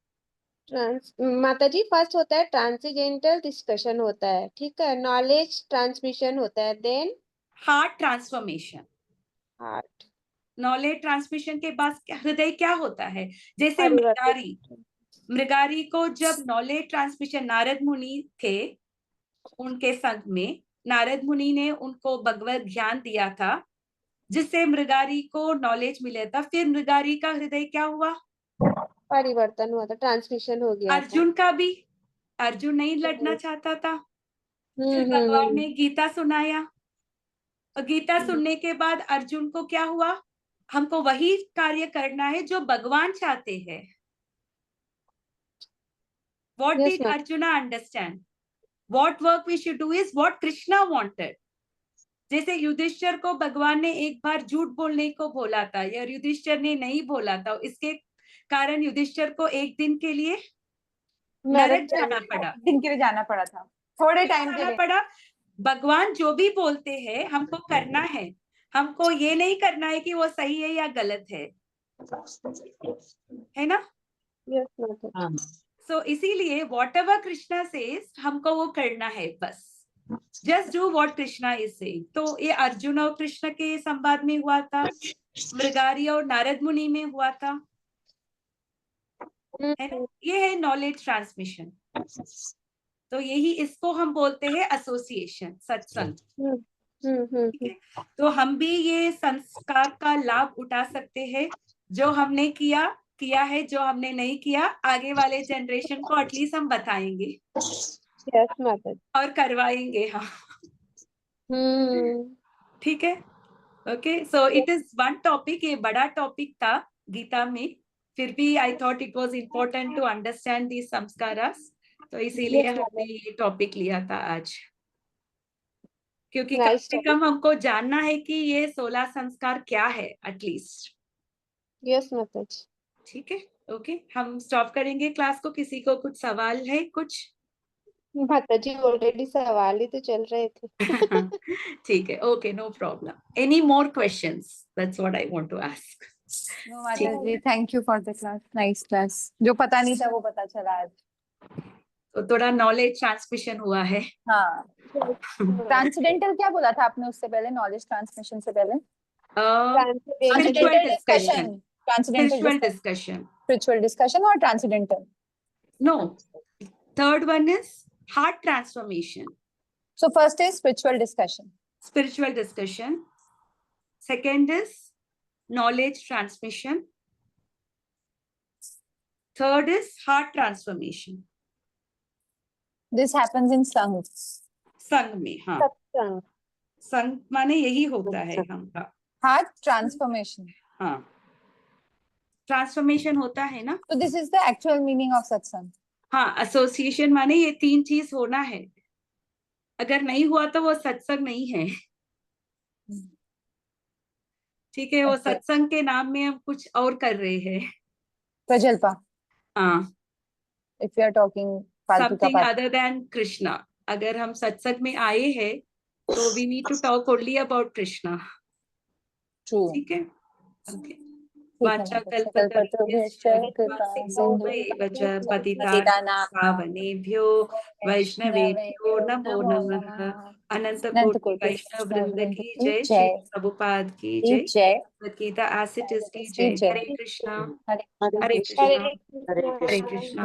Speaker 2: माता जी फर्स्ट होता है ट्रांसेंडेंटल डिस्कशन होता है, ठीक है, नॉलेज ट्रांसमिशन होता है, then
Speaker 1: heart transformation.
Speaker 2: Heart.
Speaker 1: Knowledge transmission के बाद हृदय क्या होता है? जैसे
Speaker 2: परिवर्तन।
Speaker 1: मृगारी को जब नॉलेज ट्रांसमिशन, नारद मुनि थे उनके संग में, नारद मुनि ने उनको भगवत ज्ञान दिया था, जिससे मृगारी को नॉलेज मिला था। फिर मृगारी का हृदय क्या हुआ?
Speaker 2: परिवर्तन हुआ था, ट्रांसमिशन हो गया था।
Speaker 1: अर्जुन का भी, अर्जुन नहीं लड़ना चाहता था, फिर भगवान ने गीता सुनाया, और गीता सुनने के बाद अर्जुन को क्या हुआ? हमको वही कार्य करना है जो भगवान चाहते हैं। What
Speaker 2: Yes,
Speaker 1: did
Speaker 2: ma'am.
Speaker 1: Arjuna understand? What work we should do is what Krishna wanted. जैसे युधिष्ठिर को भगवान ने एक बार झूठ बोलने को बोला था, या युधिष्ठिर ने नहीं बोला था, इसके कारण युधिष्ठिर को एक दिन के लिए नरक जाना पड़ा।
Speaker 3: दिन के लिए जाना पड़ा था, थोड़े टाइम के लिए
Speaker 1: पड़ा। भगवान जो भी बोलते हैं हमको करना है, हमको ये नहीं करना है कि वो सही है या गलत है ना?
Speaker 2: Yes, ma'am.
Speaker 1: सो इसीलिए वॉट एवर कृष्णा सेज हमको वो करना है, बस just do what Krishna is saying. तो ये अर्जुन और कृष्ण के संवाद में हुआ था, मृगारी और नारद मुनि में हुआ था, है ना? ये है नॉलेज ट्रांसमिशन। तो यही, इसको हम बोलते हैं एसोसिएशन, सत्संग। ठीक है, तो हम भी ये संस्कार का लाभ उठा सकते हैं, जो हमने किया है, जो हमने नहीं किया आगे वाले जनरेशन को एटलीस्ट हम बताएंगे।
Speaker 2: Yes, ma'am.
Speaker 1: और करवाएंगे हम। ठीक है, okay. So it is one topic, ये बड़ा टॉपिक था गीता में, फिर भी I thought it was important to understand these sanskaras, तो इसीलिए हमने ये टॉपिक लिया था आज, क्योंकि कम से कम हमको जानना है कि ये 16 संस्कार क्या है एटलीस्ट।
Speaker 2: यस माता जी।
Speaker 1: ठीक है, ओके, हम स्टॉप करेंगे क्लास को। किसी को कुछ सवाल है? कुछ
Speaker 2: माता जी ऑलरेडी सवाल ही तो चल रहे थे।
Speaker 1: ठीक है, okay, no problem. Any more questions? That's what I want to ask.
Speaker 3: No Mata ji, thank you for the class, nice class. जो पता नहीं था वो पता चला आज।
Speaker 1: तो थोड़ा नॉलेज ट्रांसमिशन हुआ है।
Speaker 5: हाँ, ट्रांसडेंटल क्या बोला था आपने उससे पहले, नॉलेज ट्रांसमिशन से पहले?
Speaker 1: Spiritual discussion,
Speaker 5: transcendental
Speaker 1: discussion,
Speaker 5: spiritual discussion और transcendental.
Speaker 1: No, third one is heart transformation.
Speaker 5: So first is spiritual discussion.
Speaker 1: Spiritual discussion. Second is knowledge transmission. Third is heart transformation.
Speaker 5: This happens in संघ।
Speaker 1: संघ में, हाँ,
Speaker 2: सत्संग।
Speaker 1: संघ माने यही होता है हमका।
Speaker 5: Heart transformation.
Speaker 1: हाँ, ट्रांसफॉर्मेशन होता है ना।
Speaker 5: So this is the actual meaning of satsang.
Speaker 1: हाँ, एसोसिएशन माने ये तीन चीज होना है, अगर नहीं हुआ तो वो सत्संग नहीं है। ठीक है, वो सत्संग के नाम में हम कुछ और कर रहे हैं।
Speaker 5: प्रजल्पा।
Speaker 1: हाँ,
Speaker 5: If you are talking
Speaker 1: something other than Krishna. अगर हम सत्संग में आए हैं तो we need to talk only about Krishna.
Speaker 5: True.
Speaker 1: ठीक है, ओके। पावनेभ्यो वैष्णवेभ्यो नमो नमः। अनंत कोटि वैष्णव वृंद की जय, श्री प्रभुपाद की जय, गीता एसिड की जय। हरे कृष्णा, हरे कृष्णा, हरे कृष्णा।